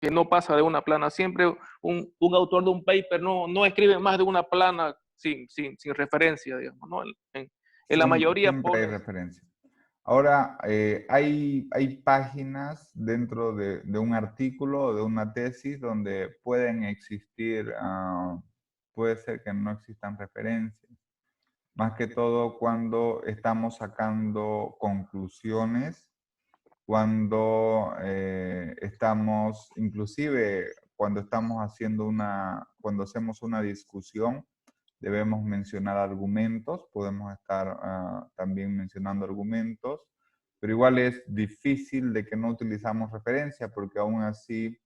que no pasa de una plana. Siempre un autor de un paper no escribe más de una plana sin referencia, digamos, ¿no? En la mayoría Siempre hay pones... referencia. Ahora, hay páginas dentro de un artículo o de una tesis donde pueden existir, puede ser que no existan referencias. Más que todo cuando estamos sacando conclusiones, cuando estamos, inclusive cuando estamos haciendo cuando hacemos una discusión, debemos mencionar argumentos, podemos estar también mencionando argumentos, pero igual es difícil de que no utilizamos referencia, porque aún así,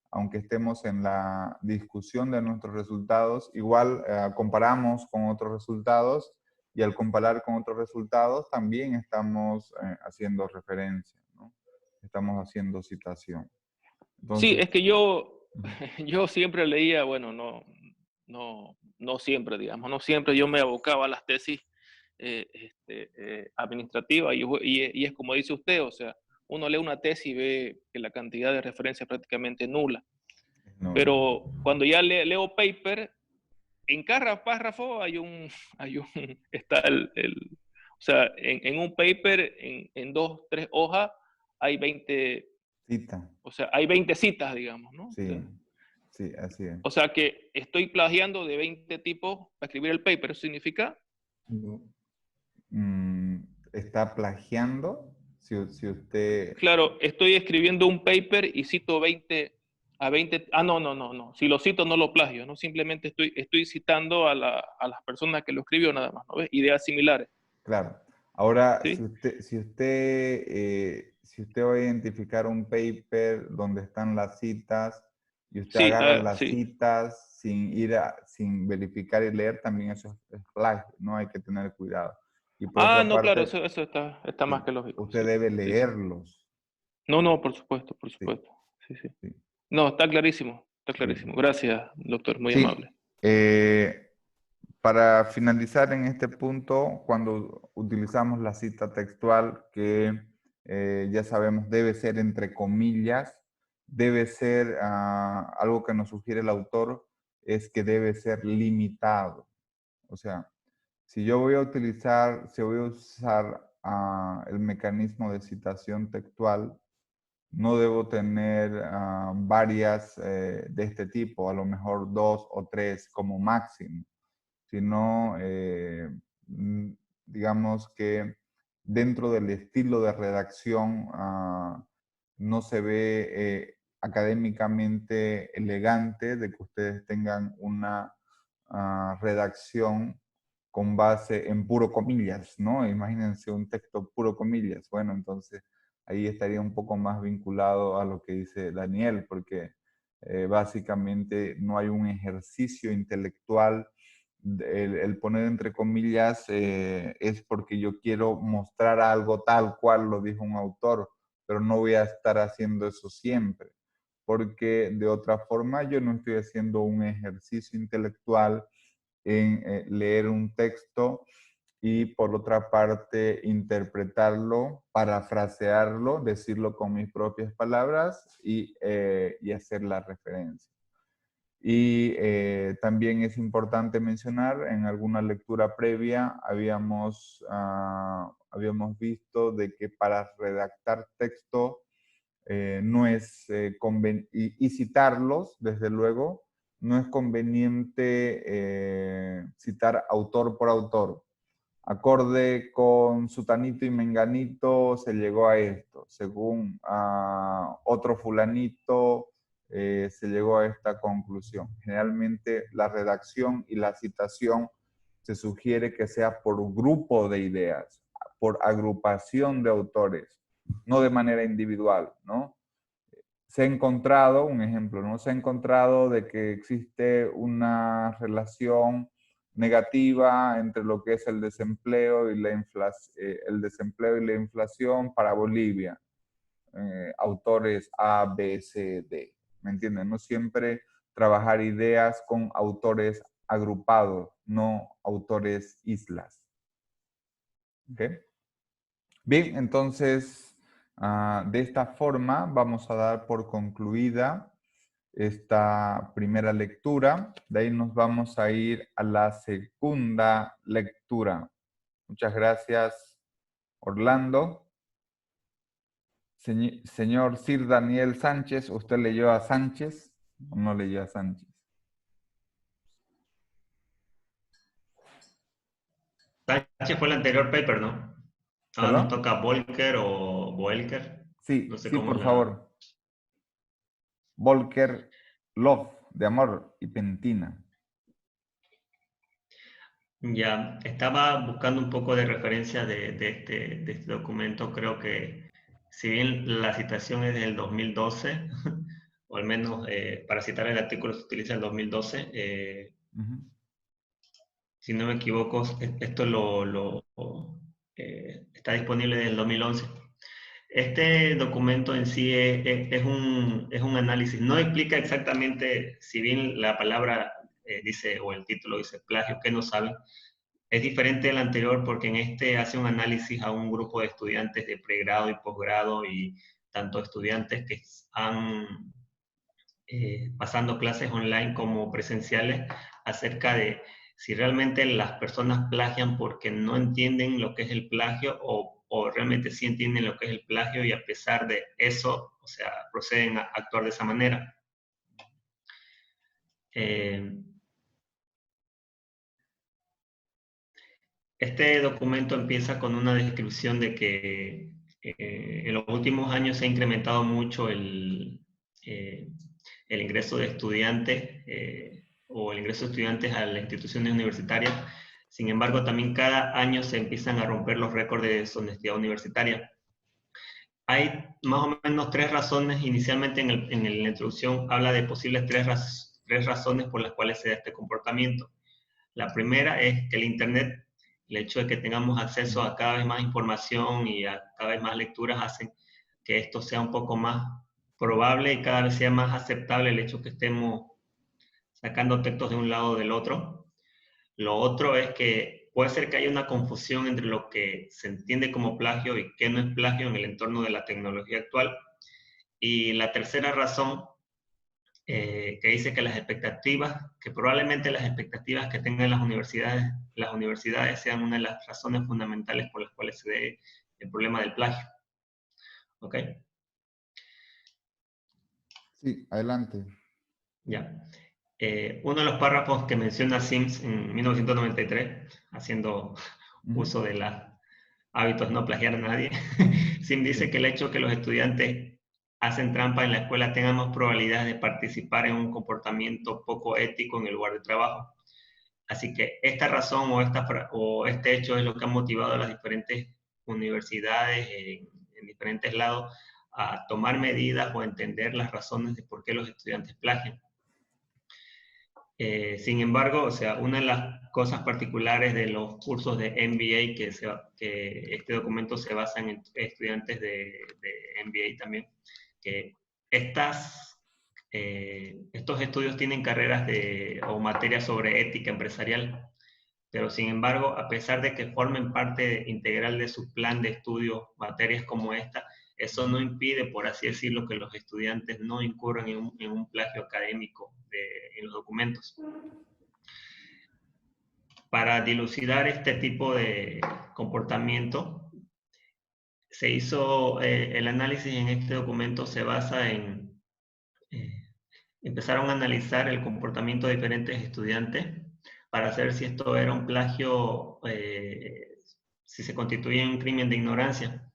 aunque estemos en la discusión de nuestros resultados, igual comparamos con otros resultados, y al comparar con otros resultados también estamos haciendo referencia, ¿no? Estamos haciendo citación. Sí, Entonces, es que yo siempre leía, bueno, no siempre, digamos, no siempre yo me abocaba a las tesis administrativas y es como dice usted, o sea, uno lee una tesis y ve que la cantidad de referencia es prácticamente nula, no, pero cuando ya leo paper, en cada párrafo está o sea, en un paper, en dos, tres hojas, hay 20, cita, o sea, hay 20 citas, digamos, ¿no? sí, sí, así es. O sea que estoy plagiando de 20 tipos para escribir el paper. ¿Eso significa? No. Está plagiando. Si usted, Claro, estoy escribiendo un paper y cito 20 a 20. Ah, no. Si lo cito no lo plagio, ¿no? Simplemente estoy citando a las personas que lo escribió nada más, ¿no ves? Ideas similares, claro. Ahora, ¿sí? si usted va a identificar un paper donde están las citas y usted Sí, agarra las sí. citas sin verificar y leer, también eso es plagio, ¿no? Hay que tener cuidado. Y por Ah, otra no, claro, parte, eso está más sí, que lógico, usted sí. debe Sí. leerlos. No, por supuesto, por Sí, supuesto. Sí. sí, No, está clarísimo, está sí. clarísimo. Gracias, doctor, muy Sí, amable. para finalizar en este punto, cuando utilizamos la cita textual, que ya sabemos debe ser entre comillas, debe ser algo que nos sugiere el autor, es que debe ser limitado. O sea, si voy a usar el mecanismo de citación textual, no debo tener varias de este tipo, a lo mejor dos o tres como máximo, sino digamos que dentro del estilo de redacción no se ve académicamente elegante de que ustedes tengan una redacción con base en puro comillas, ¿no? Imagínense un texto puro comillas. Bueno, entonces ahí estaría un poco más vinculado a lo que dice Daniel, porque básicamente no hay un ejercicio intelectual. El poner entre comillas es porque yo quiero mostrar algo tal cual lo dijo un autor, pero no voy a estar haciendo eso siempre, porque de otra forma yo no estoy haciendo un ejercicio intelectual en leer un texto y por otra parte interpretarlo, parafrasearlo, decirlo con mis propias palabras y hacer la referencia. Y también es importante mencionar, en alguna lectura previa habíamos visto de que para redactar texto no es y citarlos, desde luego, no es conveniente citar autor por autor. Acorde con sutanito y menganito se llegó a esto. Según otro fulanito se llegó a esta conclusión. Generalmente la redacción y la citación se sugiere que sea por grupo de ideas, por agrupación de autores, no de manera individual, ¿no? Se ha encontrado, un ejemplo, ¿no? Se ha encontrado de que existe una relación negativa entre lo que es el desempleo y el desempleo y la inflación para Bolivia. Autores A, B, C, D. ¿Me entienden? No siempre trabajar ideas con autores agrupados, no autores islas. ¿Ok? Bien, entonces, de esta forma vamos a dar por concluida esta primera lectura. De ahí nos vamos a ir a la segunda lectura. Muchas gracias, Orlando. Señor Sir Daniel Sánchez, ¿usted leyó a Sánchez o no leyó a Sánchez? Sánchez fue el anterior paper, ¿no? Ahora nos ¿Perdón? toca Volcker o Boelker. Sí, No sé sí, cómo por la... favor. Volker, Love, de amor y pentina. Ya, estaba buscando un poco de referencia de este documento. Creo que si bien la citación es del 2012, o al menos para citar el artículo se utiliza el 2012, si no me equivoco, esto está disponible desde el 2011. Este documento en sí es un análisis, no explica exactamente, si bien la palabra dice, o el título dice plagio, que no saben, es diferente del anterior porque en este hace un análisis a un grupo de estudiantes de pregrado y posgrado y tanto estudiantes que han pasando clases online como presenciales acerca de si realmente las personas plagian porque no entienden lo que es el plagio o realmente sí entienden lo que es el plagio y a pesar de eso, o sea, proceden a actuar de esa manera. Este documento empieza con una descripción de que en los últimos años se ha incrementado mucho el ingreso de estudiantes o el ingreso de estudiantes a las instituciones universitarias. Sin embargo, también cada año se empiezan a romper los récords de deshonestidad universitaria. Hay más o menos tres razones. Inicialmente en la introducción habla de posibles tres razones por las cuales se da este comportamiento. La primera es que el Internet, el hecho de que tengamos acceso a cada vez más información y a cada vez más lecturas hacen que esto sea un poco más probable y cada vez sea más aceptable el hecho que estemos sacando textos de un lado o del otro. Lo otro es que puede ser que haya una confusión entre lo que se entiende como plagio y qué no es plagio en el entorno de la tecnología actual. Y la tercera razón que dice que las expectativas, que probablemente las expectativas que tengan las universidades sean una de las razones fundamentales por las cuales se dé el problema del plagio. ¿Ok? Sí, adelante. Ya. Uno de los párrafos que menciona Sims en 1993, haciendo uso de los hábitos no plagiar a nadie, Sims dice que el hecho de que los estudiantes hacen trampa en la escuela tengan más probabilidades de participar en un comportamiento poco ético en el lugar de trabajo. Así que esta razón o este hecho es lo que ha motivado a las diferentes universidades en diferentes lados a tomar medidas o a entender las razones de por qué los estudiantes plagian. Sin embargo, o sea, una de las cosas particulares de los cursos de MBA, que este documento se basa en estudiantes de MBA también, que estos estudios tienen carreras o materias sobre ética empresarial, pero sin embargo, a pesar de que formen parte integral de su plan de estudio materias como esta, eso no impide, por así decirlo, que los estudiantes no incurran en un plagio académico en los documentos. Para dilucidar este tipo de comportamiento, se hizo el análisis en este documento, se basa en empezaron a analizar el comportamiento de diferentes estudiantes para saber si esto era un plagio, si se constituía un crimen de ignorancia.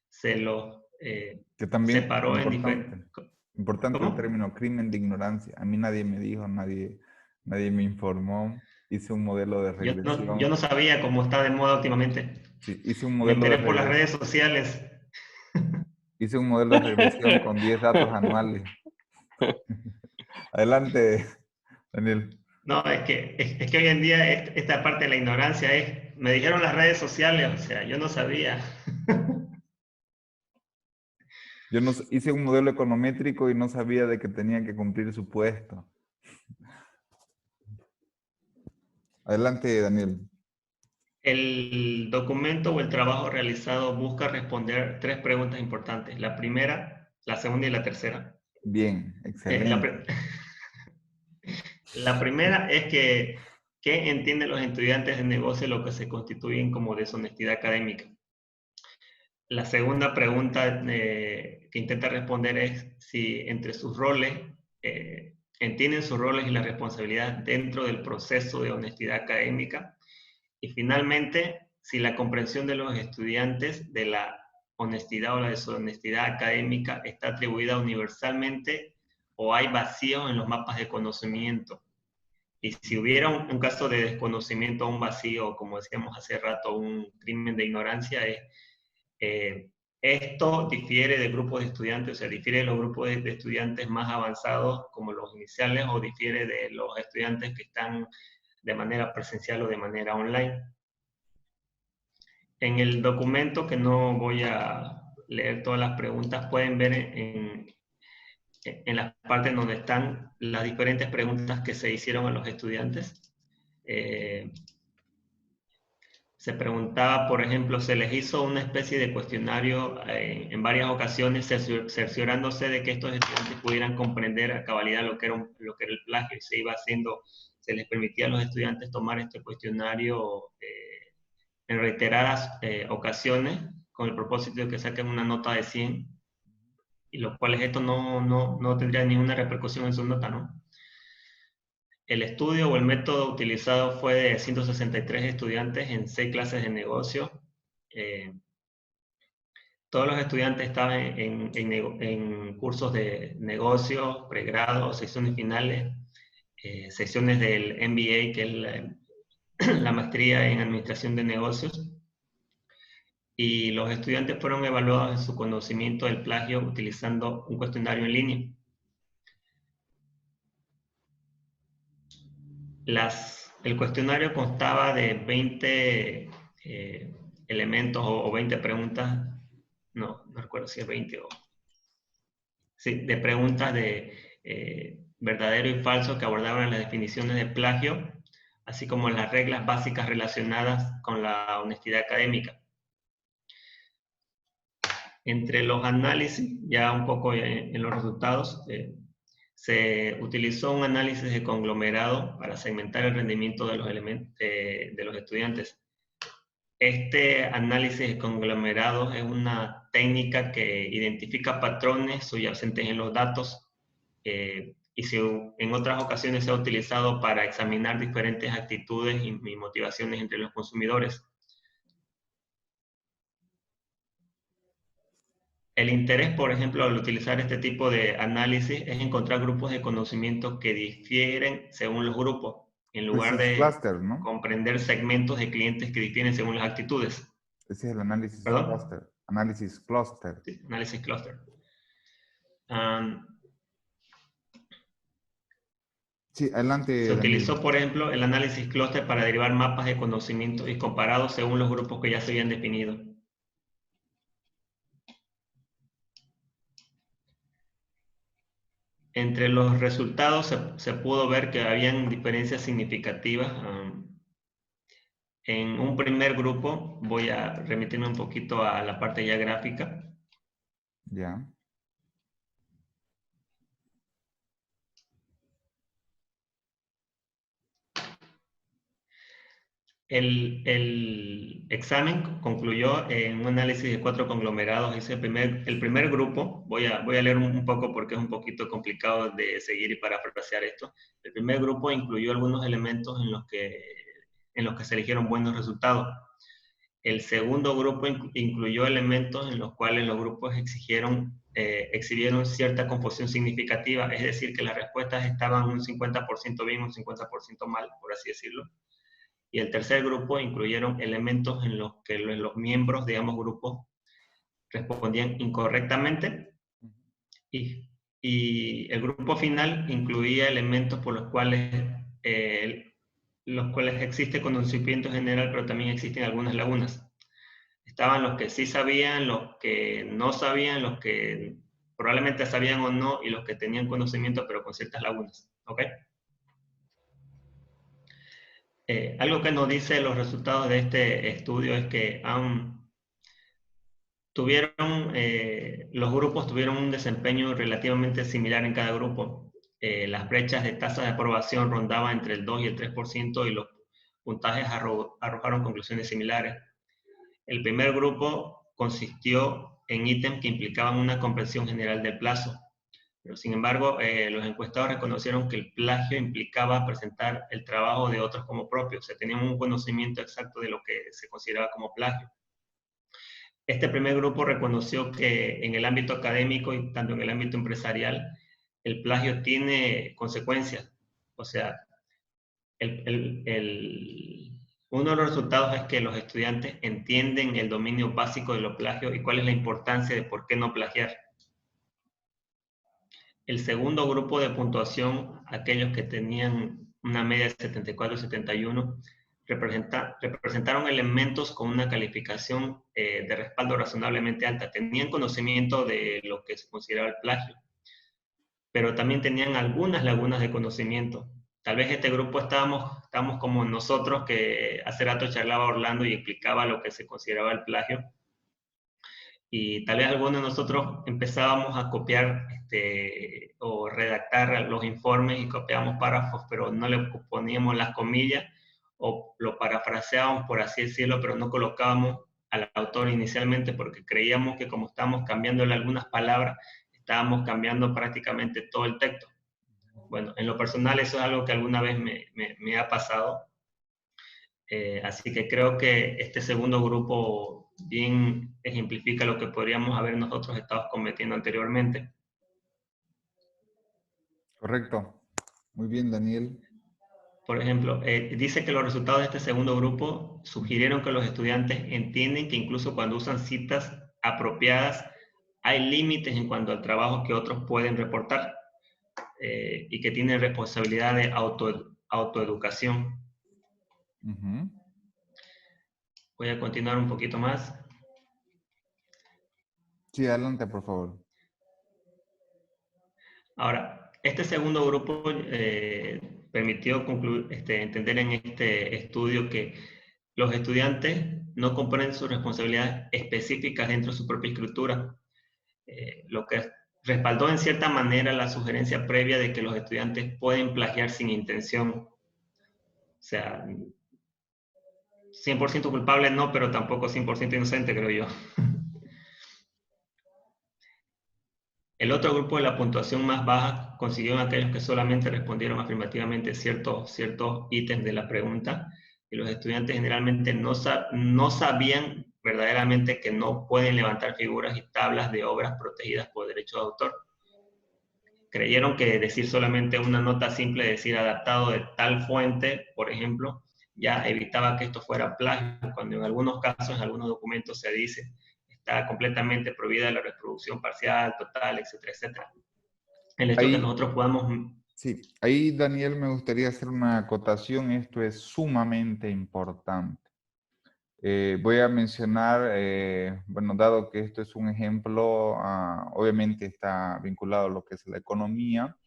Se los Que también, separó en importante, diferentes... importante el ¿Cómo? término crimen de ignorancia. A mí nadie me dijo, nadie me informó. Hice un modelo de Yo no regresión. sabía cómo está de moda últimamente. Sí, hice un Me modelo de enteré por las regresión. redes sociales. Hice un modelo de regresión con 10 datos anuales. Adelante, Daniel. No, es que hoy en día esta parte de la ignorancia me dijeron las redes sociales, o sea, yo no sabía. Yo no, hice un modelo econométrico y no sabía de que tenía que cumplir su puesto. Adelante, Daniel. El documento o el trabajo realizado busca responder tres preguntas importantes. La primera, la segunda y la tercera. Bien, La, excelente. La primera es que, ¿qué entienden los estudiantes de negocio lo que se constituyen como deshonestidad académica? La segunda pregunta que intenta responder es si entre sus roles, entienden sus roles y la responsabilidad dentro del proceso de honestidad académica. Y finalmente, si la comprensión de los estudiantes de la honestidad o la deshonestidad académica está atribuida universalmente o hay vacíos en los mapas de conocimiento. Y si hubiera un caso de desconocimiento o un vacío, como decíamos hace rato, un crimen de ignorancia, esto difiere de grupos de estudiantes, o sea, difiere de los grupos de estudiantes más avanzados como los iniciales o difiere de los estudiantes que están de manera presencial o de manera online. En el documento, que no voy a leer todas las preguntas, pueden ver en las partes donde están las diferentes preguntas que se hicieron a los estudiantes. Se preguntaba, por ejemplo, se les hizo una especie de cuestionario en varias ocasiones, cerciorándose de que estos estudiantes pudieran comprender a cabalidad lo que era el plagio, y se iba haciendo, se les permitía a los estudiantes tomar este cuestionario en reiteradas ocasiones, con el propósito de que saquen una nota de 100, y lo cual esto no tendría ninguna repercusión en su nota, ¿no? El estudio o el método utilizado fue de 163 estudiantes en 6 clases de negocio. Todos los estudiantes estaban en cursos de negocio, pregrado, secciones finales, secciones del MBA, que es la maestría en administración de negocios. Y los estudiantes fueron evaluados en su conocimiento del plagio utilizando un cuestionario en línea. El cuestionario constaba de 20 elementos o 20 preguntas, no recuerdo si es 20 o... Sí, de preguntas de verdadero y falso que abordaban las definiciones de plagio, así como las reglas básicas relacionadas con la honestidad académica. Entre los análisis, ya un poco en los resultados, se utilizó un análisis de conglomerado para segmentar el rendimiento de los estudiantes. Este análisis de conglomerados es una técnica que identifica patrones subyacentes en los datos y en otras ocasiones se ha utilizado para examinar diferentes actitudes y motivaciones entre los consumidores. El interés, por ejemplo, al utilizar este tipo de análisis es encontrar grupos de conocimiento que difieren según los grupos, en lugar de cluster, ¿no? comprender segmentos de clientes que difieren según las actitudes. Ese es el análisis cluster. Análisis cluster. Sí, análisis cluster. Sí, adelante. Se utilizó, por ejemplo, el análisis cluster para derivar mapas de conocimiento y comparados según los grupos que ya se habían definido. Entre los resultados se pudo ver que habían diferencias significativas. En un primer grupo, voy a remitirme un poquito a la parte ya gráfica. Ya. El examen concluyó en un análisis de 4 conglomerados. Hice el primer grupo, voy a leer un poco porque es un poquito complicado de seguir y parafrasear esto. El primer grupo incluyó algunos elementos en los que se eligieron buenos resultados. El segundo grupo incluyó elementos en los cuales los grupos exhibieron cierta confusión significativa, es decir, que las respuestas estaban un 50% bien, un 50% mal, por así decirlo. Y el tercer grupo incluyeron elementos en los que los miembros de ambos grupos respondían incorrectamente. Y el grupo final incluía elementos por los cuales existe conocimiento general, pero también existen algunas lagunas. Estaban los que sí sabían, los que no sabían, los que probablemente sabían o no, y los que tenían conocimiento, pero con ciertas lagunas. ¿Ok? Algo que nos dice los resultados de este estudio es que los grupos tuvieron un desempeño relativamente similar en cada grupo. las brechas de tasa de aprobación rondaban entre el 2 y el 3% y los puntajes arrojaron conclusiones similares. El primer grupo consistió en ítems que implicaban una comprensión general del plazo, pero sin embargo los encuestados reconocieron que el plagio implicaba presentar el trabajo de otros como propio, o sea, tenían un conocimiento exacto de lo que se consideraba como plagio. Este primer grupo reconoció que en el ámbito académico y tanto en el ámbito empresarial, el plagio tiene consecuencias. O sea, uno de los resultados es que los estudiantes entienden el dominio básico de los plagios y cuál es la importancia de por qué no plagiar. El segundo grupo de puntuación, aquellos que tenían una media de 74 y 71, representaron elementos con una calificación de respaldo razonablemente alta. Tenían conocimiento de lo que se consideraba el plagio, pero también tenían algunas lagunas de conocimiento. Tal vez este grupo estábamos como nosotros, que hace rato charlaba Orlando y explicaba lo que se consideraba el plagio. Y tal vez algunos de nosotros empezábamos a copiar o redactar los informes y copiábamos párrafos, pero no le poníamos las comillas o lo parafraseábamos, por así decirlo, pero no colocábamos al autor inicialmente porque creíamos que como estábamos cambiándole algunas palabras, estábamos cambiando prácticamente todo el texto. Bueno, en lo personal eso es algo que alguna vez me ha pasado. Así que creo que este segundo grupo bien ejemplifica lo que podríamos haber nosotros estado cometiendo anteriormente. Correcto. Muy bien, Daniel. Por ejemplo, dice que los resultados de este segundo grupo sugirieron que los estudiantes entienden que incluso cuando usan citas apropiadas, hay límites en cuanto al trabajo que otros pueden reportar y que tienen responsabilidad de autoeducación. Voy a continuar un poquito más. Sí, adelante, por favor. Ahora, este segundo grupo permitió entender en este estudio que los estudiantes no comprenden sus responsabilidades específicas dentro de su propia escritura, lo que respaldó en cierta manera la sugerencia previa de que los estudiantes pueden plagiar sin intención. O sea, 100% culpable no, pero tampoco 100% inocente, creo yo. El otro grupo de la puntuación más baja consiguieron aquellos que solamente respondieron afirmativamente ciertos ítems de la pregunta, y los estudiantes generalmente no sabían verdaderamente que no pueden levantar figuras y tablas de obras protegidas por derecho de autor. Creyeron que decir solamente una nota simple, decir adaptado de tal fuente, por ejemplo, ya evitaba que esto fuera plagio, cuando en algunos casos, en algunos documentos se dice está completamente prohibida la reproducción parcial, total, etcétera, etcétera. El hecho que nosotros podamos... Sí, ahí, Daniel, me gustaría hacer una acotación. Esto es sumamente importante. Voy a mencionar, bueno, dado que esto es un ejemplo, obviamente está vinculado a lo que es la economía,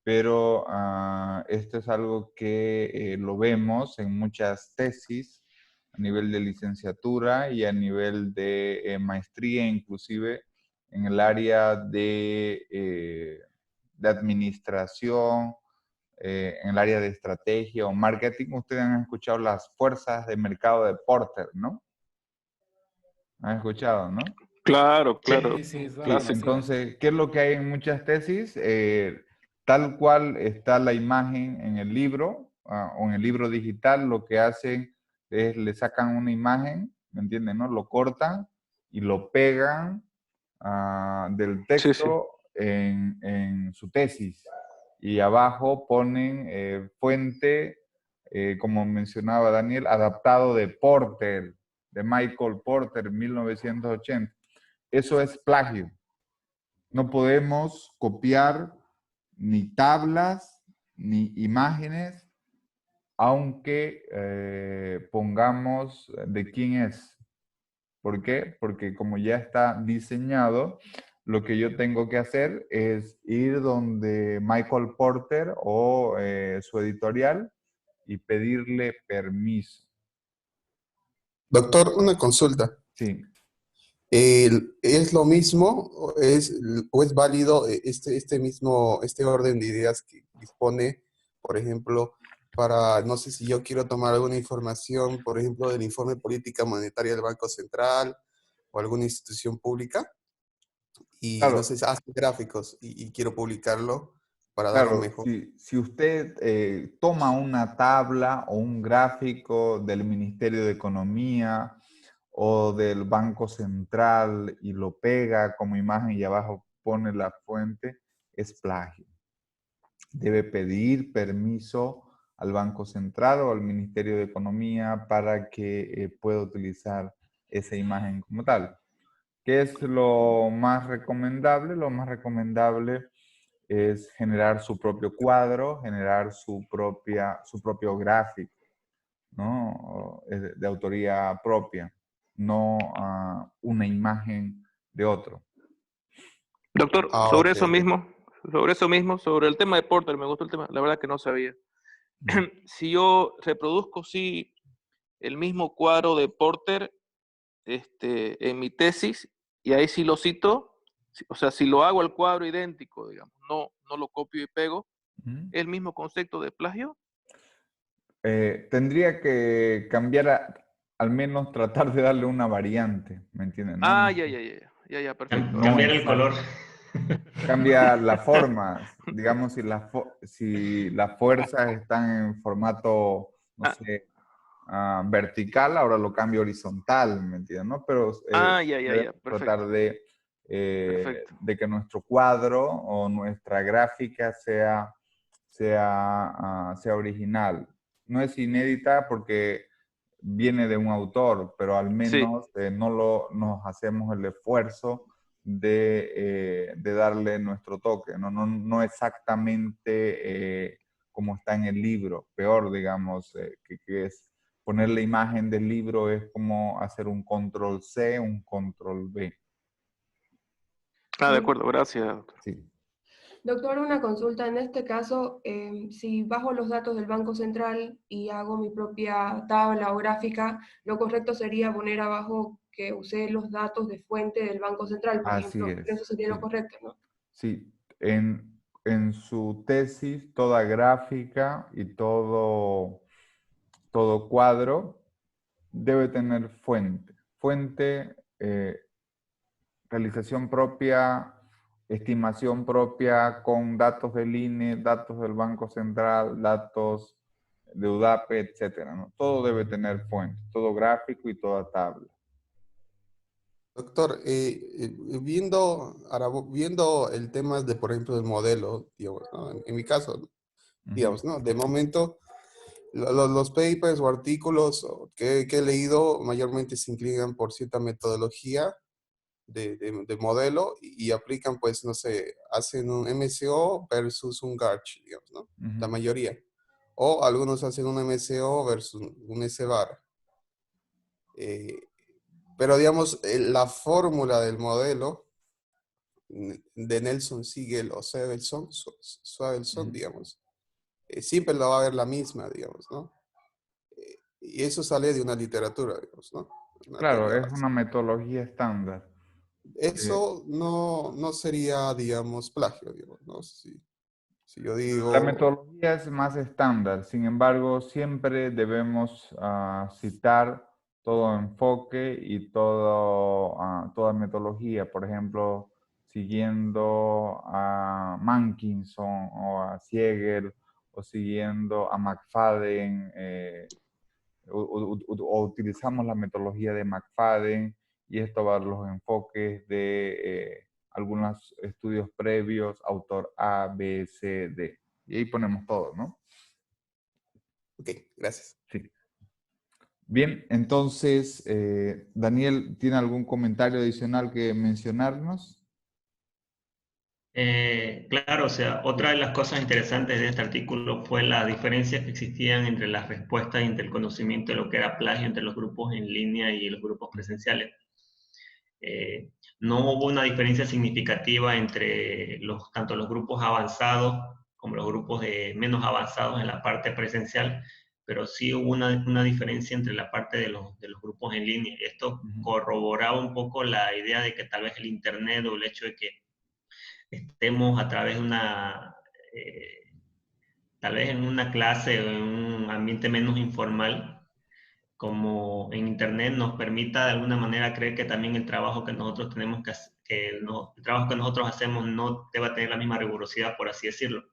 pero esto es algo que lo vemos en muchas tesis a nivel de licenciatura y a nivel de maestría, inclusive en el área de administración, en el área de estrategia o marketing. Ustedes han escuchado las fuerzas de mercado de Porter, ¿no? ¿Han escuchado, no? Claro, claro. Sí, sí, es Sí, entonces, ¿qué es lo que hay en muchas tesis? Tal cual está la imagen en el libro o en el libro digital, lo que hacen es le sacan una imagen, ¿me entienden? ¿No? Lo cortan y lo pegan del texto en su tesis. Y abajo ponen fuente, como mencionaba Daniel, adaptado de Porter, de Michael Porter, 1980. Eso es plagio. No podemos copiar ni tablas ni imágenes, aunque pongamos de quién es. ¿Por qué? Porque como ya está diseñado, lo que yo tengo que hacer es ir donde Michael Porter o su editorial y pedirle permiso. Doctor, una consulta. Sí. ¿Es lo mismo o es válido este orden de ideas que dispone, por ejemplo, para, no sé si yo quiero tomar alguna información, por ejemplo, del informe política monetaria del Banco Central o alguna institución pública, y no Claro, sé, hace gráficos y quiero publicarlo para dar un claro, mejor. si usted toma una tabla o un gráfico del Ministerio de Economía o del Banco Central y lo pega como imagen y abajo pone la fuente, es plagio. Debe pedir permiso al Banco Central o al Ministerio de Economía para que pueda utilizar esa imagen como tal. ¿Qué es lo más recomendable? Lo más recomendable es generar su propio cuadro, generar su propio gráfico, ¿no? De autoría propia, no una imagen de otro. Doctor, Ah, ok, ok. sobre el tema de Porter, me gustó el tema, la verdad que no sabía. Mm. Si yo reproduzco, sí, el mismo cuadro de Porter en mi tesis, y ahí sí lo cito, o sea, si lo hago al cuadro idéntico, digamos, no lo copio y pego, ¿Mm? ¿es el mismo concepto de plagio? Tendría que cambiar, al menos tratar de darle una variante, ¿me entiendes? No, Ah, ya, perfecto. no Cambiar el color. exacto. Cambia la forma, digamos, si las fuerzas están en formato, no Ah, sé, vertical, ahora lo cambio horizontal, ¿me entiendes? ¿No? Pero debemos tratar perfecto, perfecto. de que nuestro cuadro o nuestra gráfica sea original. No es inédita porque viene de un autor, pero al Sí, menos nos hacemos el esfuerzo de darle nuestro toque, no exactamente como está en el libro, peor, digamos, que es poner la imagen del libro es como hacer un control C, un control V. de Doc- acuerdo, gracias, doctor. Sí. Doctor, una consulta. En este caso, si bajo los datos del Banco Central y hago mi propia tabla o gráfica, lo correcto sería poner abajo que usé los datos de fuente del Banco Central, por Así ejemplo. es, Eso sería lo sí. correcto, ¿no? Sí, en su tesis, toda gráfica y todo cuadro debe tener fuente. Fuente, realización propia, estimación propia con datos del INE, datos del Banco Central, datos de UDAPE, etcétera, ¿no? Todo debe tener fuente, todo gráfico y toda tabla. Doctor, viendo el tema de, por ejemplo, del modelo, digamos, ¿no? En mi caso, Ujú, digamos, ¿no? De momento, los papers o artículos que he leído mayormente se inclinan por cierta metodología de modelo y aplican, pues, no sé, hacen un MCO versus un GARCH, digamos, ¿no? La ujú. mayoría. O algunos hacen un MCO versus un SBAR. Eh, pero, digamos, la fórmula del modelo de Nelson Siegel o Savelson, Ujú. digamos, siempre la va a ver la misma, digamos, ¿no? Y eso sale de una literatura, digamos, ¿no? Una Claro, tabla es base. una metodología estándar. Eh, Eso no sería, digamos, plagio, digamos, ¿no? Si yo La digo, metodología es más estándar, sin embargo, siempre debemos citar todo enfoque y toda metodología. Por ejemplo, siguiendo a Mankinson o a Siegel o siguiendo a McFadden, o utilizamos la metodología de McFadden y esto va a los enfoques de algunos estudios previos, autor A, B, C, D. Y ahí ponemos todo, ¿no? ok, gracias. Sí. Bien, entonces, Daniel, ¿tiene algún comentario adicional que mencionarnos? Claro, o sea, otra de las cosas interesantes de este artículo fue las diferencias que existían entre las respuestas y entre el conocimiento de lo que era plagio entre los grupos en línea y los grupos presenciales. No hubo una diferencia significativa entre tanto los grupos avanzados como los grupos menos avanzados en la parte presencial, pero sí hubo una diferencia entre la parte de los grupos en línea. Esto corroboraba un poco la idea de que tal vez el Internet o el hecho de que estemos a través de tal vez en una clase o en un ambiente menos informal, como en Internet, nos permita de alguna manera creer que también el trabajo que nosotros tenemos que hacer, el trabajo que nosotros hacemos no deba tener la misma rigurosidad, por así decirlo.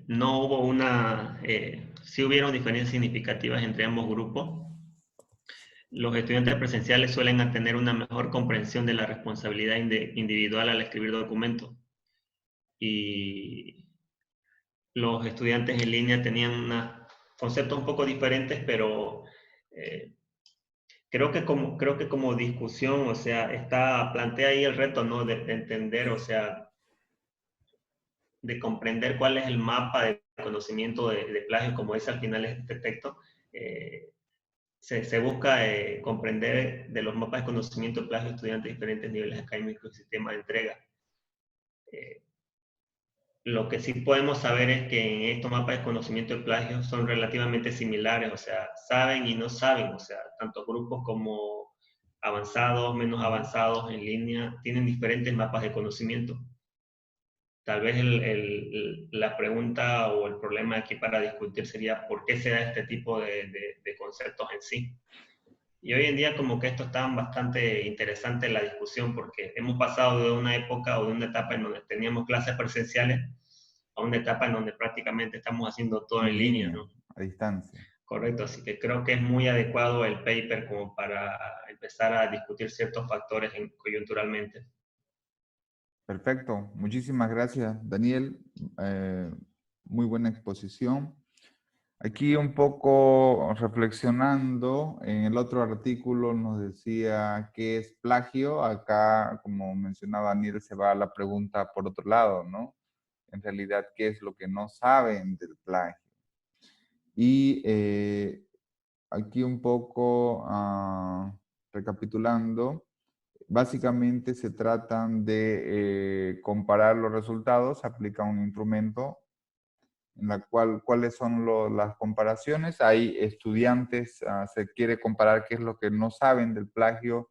No hubo sí hubieron diferencias significativas entre ambos grupos. Los estudiantes presenciales suelen tener una mejor comprensión de la responsabilidad individual al escribir documentos. Y los estudiantes en línea tenían unos conceptos un poco diferentes, pero creo que como discusión, o sea, plantea ahí el reto, ¿no? De entender, o sea, de comprender cuál es el mapa de conocimiento de plagio, como es al final este texto. Se busca comprender de los mapas de conocimiento de plagio de estudiantes de diferentes niveles académicos y sistemas de entrega. Lo que sí podemos saber es que en estos mapas de conocimiento de plagio son relativamente similares, o sea, saben y no saben, o sea, tanto grupos como avanzados, menos avanzados en línea, tienen diferentes mapas de conocimiento. Tal vez la pregunta o el problema aquí para discutir sería ¿por qué se da este tipo de conceptos en sí? Y hoy en día como que esto está bastante interesante en la discusión porque hemos pasado de una época o de una etapa en donde teníamos clases presenciales a una etapa en donde prácticamente estamos haciendo todo en línea, ¿no? A distancia. Correcto, así que creo que es muy adecuado el paper como para empezar a discutir ciertos factores coyunturalmente. Perfecto, muchísimas gracias, Daniel. Muy buena exposición. Aquí un poco reflexionando, en el otro artículo nos decía qué es plagio. Acá, como mencionaba Daniel, se va a la pregunta por otro lado, ¿no? En realidad, ¿qué es lo que no saben del plagio? Y aquí un poco recapitulando, básicamente se tratan de comparar los resultados, se aplica un instrumento en la cual, ¿cuáles son las comparaciones? Hay estudiantes, se quiere comparar qué es lo que no saben del plagio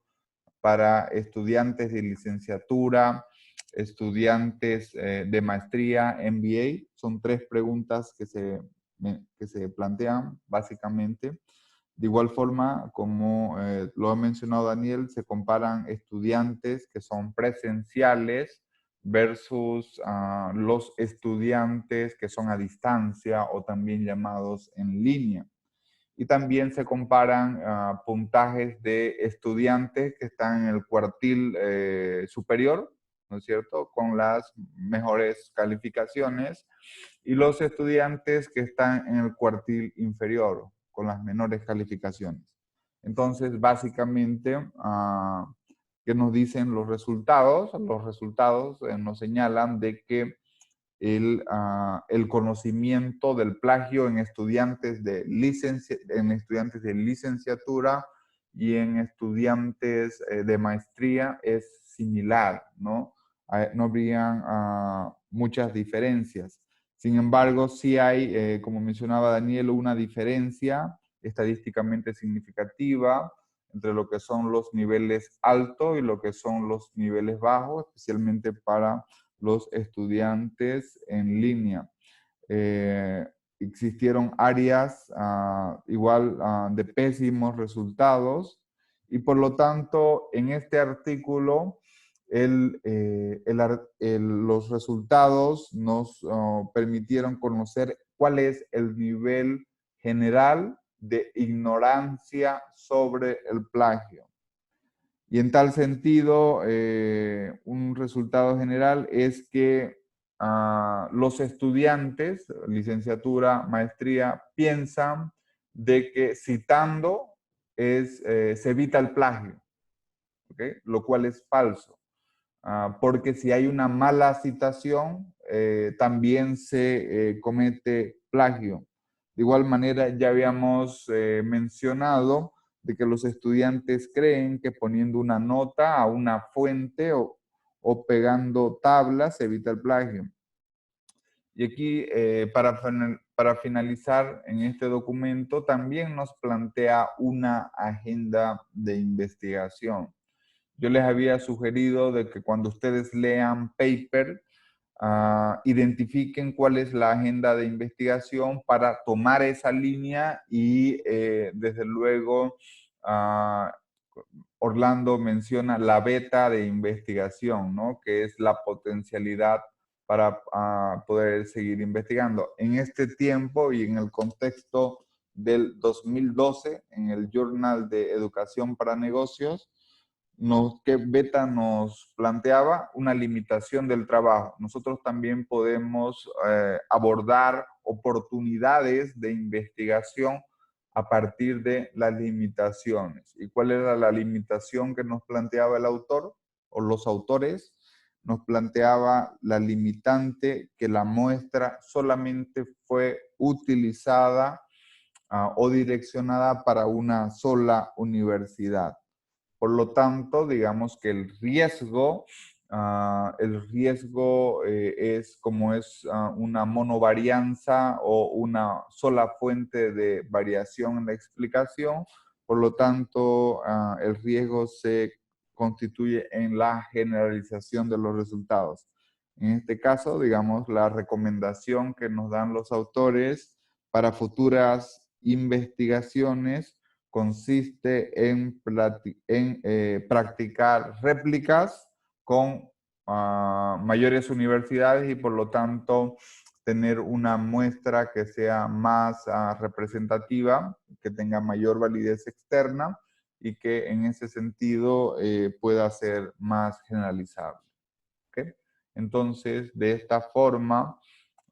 para estudiantes de licenciatura, estudiantes de maestría, MBA. Son 3 preguntas que se plantean básicamente. De igual forma, como lo ha mencionado Daniel, se comparan estudiantes que son presenciales versus los estudiantes que son a distancia o también llamados en línea. Y también se comparan puntajes de estudiantes que están en el cuartil superior, ¿no es cierto?, con las mejores calificaciones, y los estudiantes que están en el cuartil inferior, con las menores calificaciones. Entonces, básicamente, ¿qué nos dicen los resultados? Los resultados nos señalan de que el conocimiento del plagio en estudiantes de licenciatura y en estudiantes de maestría es similar, ¿no? No habrían muchas diferencias. Sin embargo, sí hay, como mencionaba Daniel, una diferencia estadísticamente significativa entre lo que son los niveles altos y lo que son los niveles bajos, especialmente para los estudiantes en línea. Existieron áreas igual de pésimos resultados y por lo tanto en este artículo los resultados nos permitieron conocer cuál es el nivel general de ignorancia sobre el plagio. Y en tal sentido, un resultado general es que los estudiantes, licenciatura, maestría, piensan de que citando se evita el plagio, ¿okay? Lo cual es falso. Porque si hay una mala citación, también se comete plagio. De igual manera, ya habíamos mencionado de que los estudiantes creen que poniendo una nota a una fuente o pegando tablas se evita el plagio. Y aquí, para finalizar en este documento, también nos plantea una agenda de investigación. Yo les había sugerido de que cuando ustedes lean paper, identifiquen cuál es la agenda de investigación para tomar esa línea y desde luego Orlando menciona la beta de investigación, ¿no? Que es la potencialidad para poder seguir investigando. En este tiempo y en el contexto del 2012, en el Journal de Educación para Negocios, que Beta nos planteaba una limitación del trabajo. Nosotros también podemos abordar oportunidades de investigación a partir de las limitaciones. ¿Y cuál era la limitación que nos planteaba el autor o los autores? Nos planteaba la limitante que la muestra solamente fue utilizada o direccionada para una sola universidad. Por lo tanto, digamos que el riesgo es como es una monovarianza o una sola fuente de variación en la explicación. Por lo tanto, el riesgo se constituye en la generalización de los resultados. En este caso, digamos, la recomendación que nos dan los autores para futuras investigaciones consiste en practicar réplicas con mayores universidades y por lo tanto tener una muestra que sea más representativa, que tenga mayor validez externa y que en ese sentido pueda ser más generalizable. ¿Okay? Entonces, de esta forma,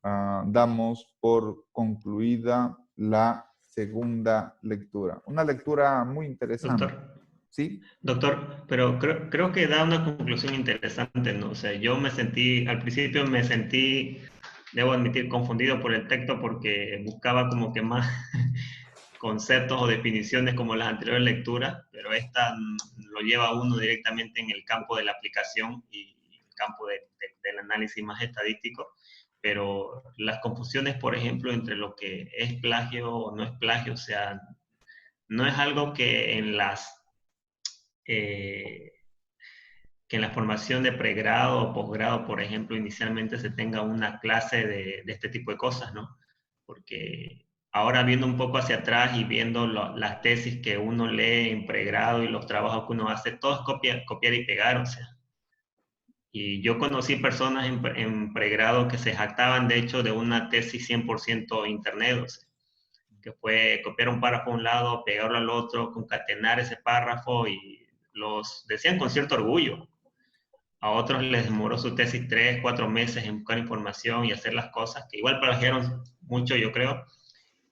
damos por concluida la segunda lectura. Una lectura muy interesante. Doctor, ¿Sí? doctor, pero creo que da una conclusión interesante, ¿no? O sea, yo al principio me sentí, debo admitir, confundido por el texto porque buscaba como que más conceptos o definiciones como las anteriores lecturas, pero esta lo lleva a uno directamente en el campo de la aplicación y el campo del análisis más estadístico. Pero las confusiones, por ejemplo, entre lo que es plagio o no es plagio, o sea, no es algo que que en la formación de pregrado o posgrado, por ejemplo, inicialmente se tenga una clase de este tipo de cosas, ¿no? Porque ahora viendo un poco hacia atrás y viendo las tesis que uno lee en pregrado y los trabajos que uno hace, todo es copiar y pegar, o sea. Y yo conocí personas en pregrado que se jactaban, de hecho, de una tesis 100% internet, o sea, que fue copiar un párrafo a un lado, pegarlo al otro, concatenar ese párrafo y los decían con cierto orgullo. A otros les demoró su tesis 3, 4 meses en buscar información y hacer las cosas, que igual plagiaron mucho, yo creo,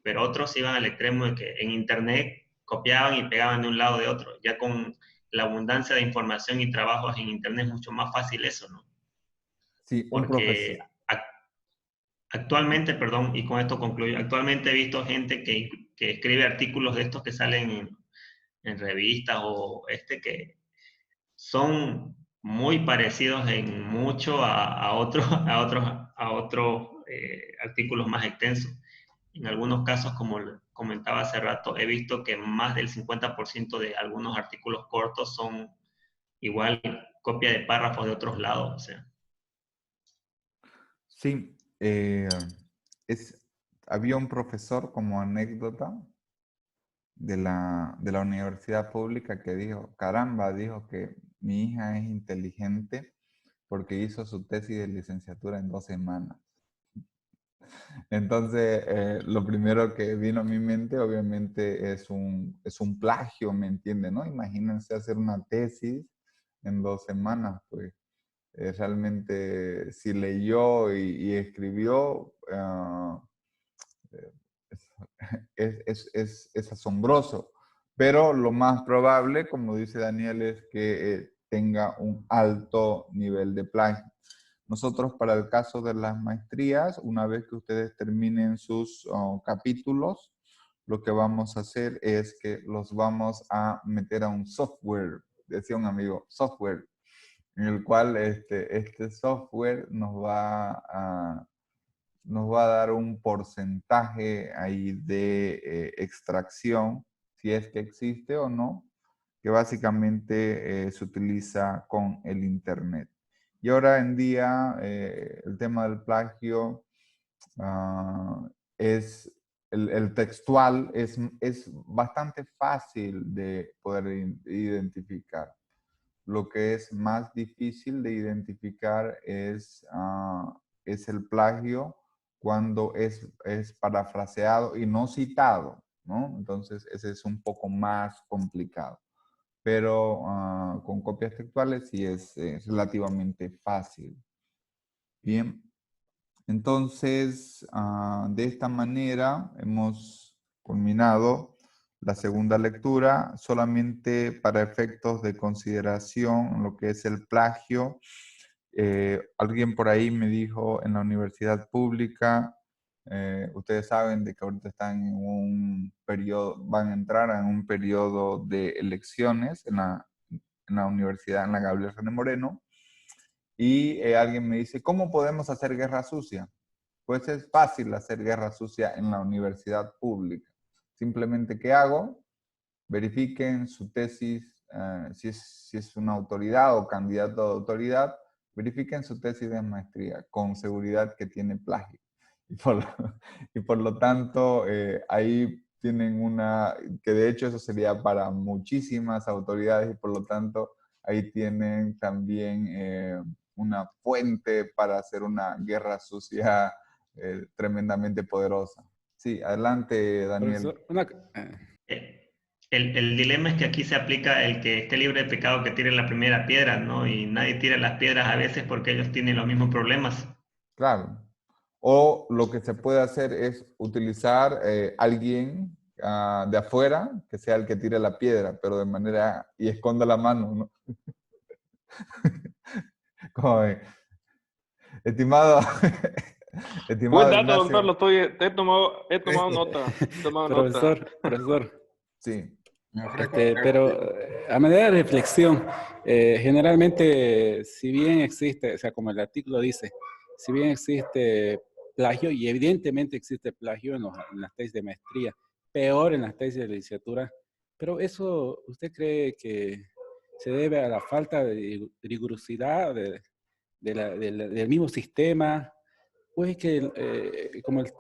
pero otros iban al extremo de que en internet copiaban y pegaban de un lado de otro. Ya con la abundancia de información y trabajos en internet es mucho más fácil eso, ¿no? Sí, un Porque profesor. actualmente, perdón, y con esto concluyo, actualmente he visto gente que escribe artículos de estos que salen en revistas o que son muy parecidos en mucho a otros artículos más extensos. En algunos casos, como comentaba hace rato, he visto que más del 50% de algunos artículos cortos son igual copia de párrafos de otros lados. O sea. Sí, había un profesor como anécdota de la universidad pública que dijo, caramba, dijo que mi hija es inteligente porque hizo su tesis de licenciatura en 2 semanas. Entonces, lo primero que vino a mi mente, obviamente, es un plagio, ¿me entiende? ¿No? Imagínense hacer una tesis en 2 semanas, pues realmente si leyó y escribió, es asombroso. Pero lo más probable, como dice Daniel, es que tenga un alto nivel de plagio. Nosotros, para el caso de las maestrías, una vez que ustedes terminen sus capítulos, lo que vamos a hacer es que los vamos a meter a un software, decía un amigo, software, en el cual este software nos va nos va a dar un porcentaje ahí de extracción, si es que existe o no, que básicamente se utiliza con el Internet. Y ahora en día el tema del plagio es el textual es bastante fácil de poder identificar. Lo que es más difícil de identificar es el plagio cuando es parafraseado y no citado, ¿no? Entonces, ese es un poco más complicado. Pero con copias textuales sí es relativamente fácil. Bien. Entonces, de esta manera hemos culminado la segunda lectura, solamente para efectos de consideración, lo que es el plagio. Alguien por ahí me dijo en la universidad pública, ustedes saben de que ahorita están en un periodo, van a entrar en un periodo de elecciones en la universidad, en la Gabriel René Moreno, y alguien me dice, ¿cómo podemos hacer guerra sucia? Pues es fácil hacer guerra sucia en la universidad pública. Simplemente, ¿qué hago? Verifiquen su tesis, si es una autoridad o candidato a autoridad, verifiquen su tesis de maestría, con seguridad que tiene plagio. Y por lo tanto, ahí tienen que de hecho eso sería para muchísimas autoridades y por lo tanto ahí tienen también una fuente para hacer una guerra sucia tremendamente poderosa. Sí, adelante, Daniel. El dilema es que aquí se aplica el que esté libre de pecado que tire la primera piedra, ¿no? Y nadie tira las piedras a veces porque ellos tienen los mismos problemas. Claro. O lo que se puede hacer es utilizar alguien de afuera que sea el que tire la piedra, pero de manera y esconda la mano, ¿no? Como, estimado, Buen estimado dato, Ignacio. doctor, he tomado nota. Profesor. Sí. Pero a manera de reflexión, generalmente, si bien existe, o sea, como el artículo dice, si bien existe plagio, y evidentemente existe plagio en las tesis de maestría, peor en las tesis de licenciatura, pero eso, ¿usted cree que se debe a la falta de rigurosidad del mismo sistema? Pues que como el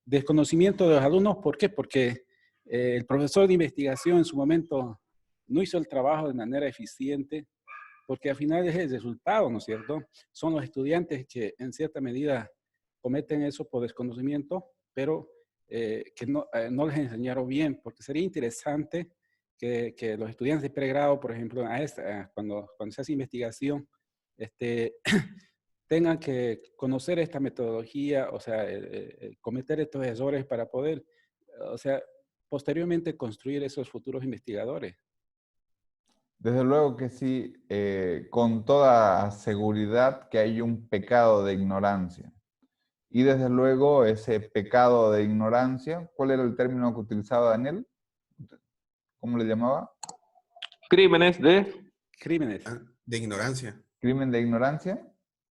desconocimiento de los alumnos, ¿por qué? Porque el profesor de investigación en su momento no hizo el trabajo de manera eficiente, porque al final es el resultado, ¿no es cierto? Son los estudiantes que en cierta medida cometen eso por desconocimiento, pero que no les enseñaron bien, porque sería interesante que los estudiantes de pregrado, por ejemplo, cuando se hace investigación, tengan que conocer esta metodología, o sea, cometer estos errores para poder, o sea, posteriormente construir esos futuros investigadores. Desde luego que sí, con toda seguridad que hay un pecado de ignorancia. Y desde luego ese pecado de ignorancia, ¿cuál era el término que utilizaba Daniel? ¿Cómo le llamaba? Crímenes de... Crímenes. De ignorancia. Crimen de ignorancia,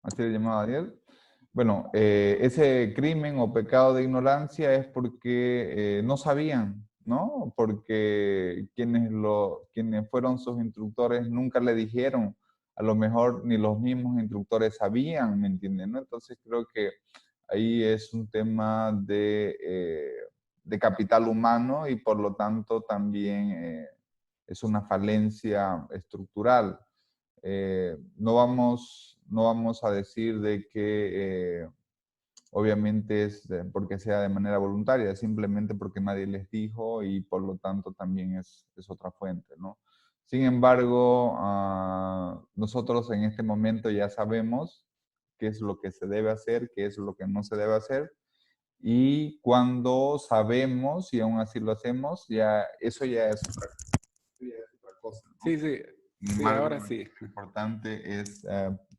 así le llamaba Daniel. Bueno, ese crimen o pecado de ignorancia es porque no sabían, ¿no? Porque quienes fueron sus instructores nunca le dijeron, a lo mejor ni los mismos instructores sabían, ¿me entienden? ¿No? Entonces creo que ahí es un tema de capital humano y por lo tanto también es una falencia estructural. No vamos a decir de que obviamente es porque sea de manera voluntaria, es simplemente porque nadie les dijo y por lo tanto también es otra fuente, ¿no? Sin embargo, nosotros en este momento ya sabemos qué es lo que se debe hacer, qué es lo que no se debe hacer, y cuando sabemos y aún así lo hacemos, eso ya es otra cosa, ¿no? Sí, sí. Sin Sí, embargo, ahora sí. lo importante es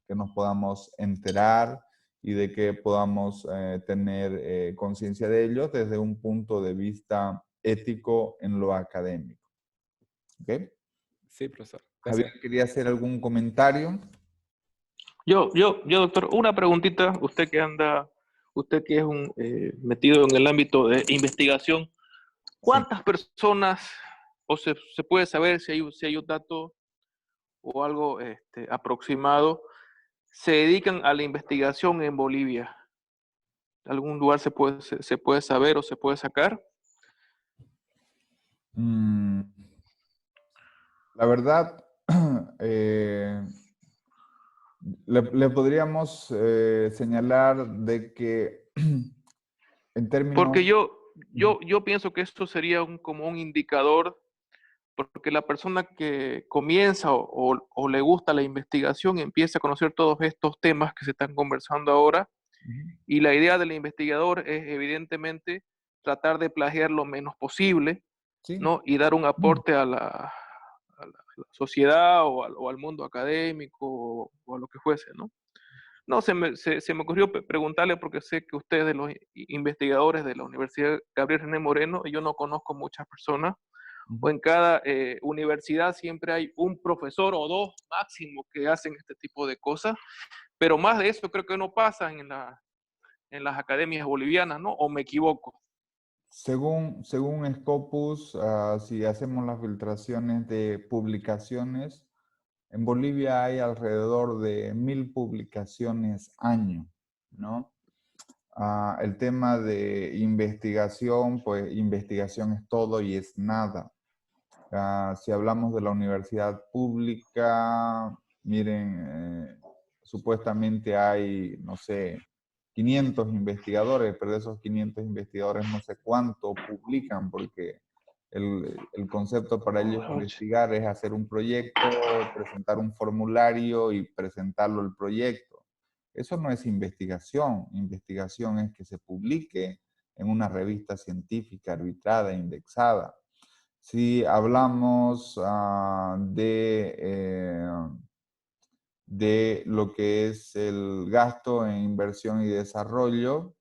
que nos podamos enterar y de que podamos tener conciencia de ellos desde un punto de vista ético en lo académico. ¿Ok? Sí, profesor. Gracias. Javier, ¿quería hacer algún comentario? Yo, doctor, una preguntita, usted que anda usted que es metido en el ámbito de investigación, ¿cuántas personas, o se puede saber si hay un dato o algo aproximado, se dedican a la investigación en Bolivia? ¿Algún lugar se puede saber o se puede sacar? La verdad, le podríamos señalar de que en términos... Porque yo pienso que esto sería como un indicador, porque la persona que comienza o le gusta la investigación empieza a conocer todos estos temas que se están conversando ahora, y la idea del investigador es evidentemente tratar de plagiar lo menos posible, Sí. ¿no? Y dar un aporte a la sociedad o al mundo académico o a lo que fuese, ¿no? No, se me ocurrió preguntarle porque sé que usted es de los investigadores de la Universidad Gabriel René Moreno, y yo no conozco muchas personas, o en cada universidad siempre hay un profesor o dos máximo que hacen este tipo de cosas, pero más de eso creo que no pasa en las academias bolivianas, ¿no? ¿O me equivoco? Según Scopus, si hacemos las filtraciones de publicaciones, en Bolivia hay alrededor de 1000 publicaciones año, ¿no? El tema de investigación, pues investigación es todo y es nada. Si hablamos de la universidad pública, miren, supuestamente hay, no sé, 500 investigadores, pero de esos 500 investigadores no sé cuánto publican, porque el concepto para ellos investigar es hacer un proyecto, presentar un formulario y presentarlo al proyecto. Eso no es investigación. Investigación es que se publique en una revista científica arbitrada, indexada. Si hablamos de lo que es el gasto en inversión y desarrollo,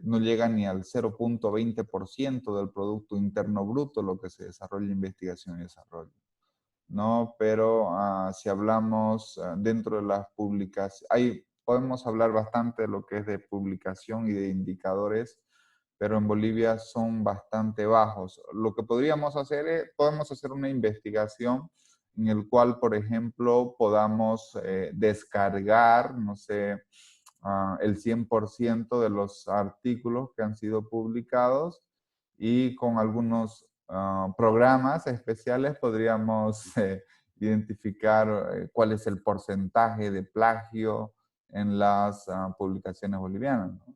no llega ni al 0.20% del Producto Interno Bruto lo que se desarrolla en investigación y desarrollo, ¿no? Pero si hablamos dentro de las publicaciones, podemos hablar bastante de lo que es de publicación y de indicadores, pero en Bolivia son bastante bajos. Lo que podríamos hacer es, podemos hacer una investigación en el cual, por ejemplo, podamos descargar, no sé, el 100% de los artículos que han sido publicados, y con algunos programas especiales podríamos identificar cuál es el porcentaje de plagio en las publicaciones bolivianas, ¿no?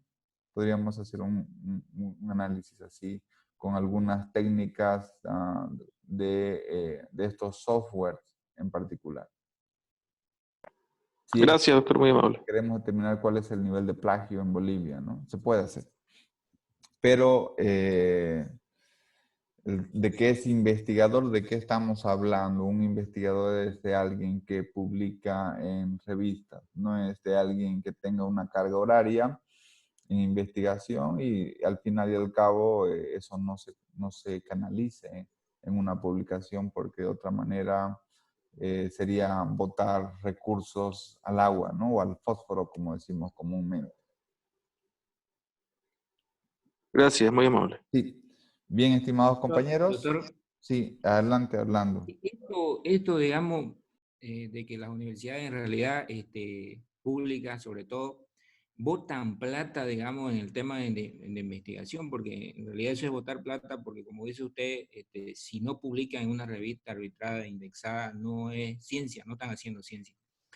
Podríamos hacer un análisis así con algunas técnicas de estos softwares en particular. Si Gracias, doctor, muy amable. queremos determinar cuál es el nivel de plagio en Bolivia, ¿no? Se puede hacer. Pero, ¿de qué es investigador? ¿De qué estamos hablando? Un investigador es de alguien que publica en revistas, no es de alguien que tenga una carga horaria en investigación y al final y al cabo eso no se canalice en una publicación, porque de otra manera sería botar recursos al agua, ¿no? O al fósforo, como decimos comúnmente. Gracias, muy amable. Sí. Bien, estimados compañeros. Doctor, Sí, adelante, Orlando. esto digamos, de que las universidades en realidad públicas, sobre todo, botan plata, digamos, en el tema de investigación, porque en realidad eso es botar plata, porque como dice usted, si no publican en una revista arbitrada, indexada, no es ciencia, no están haciendo ciencia.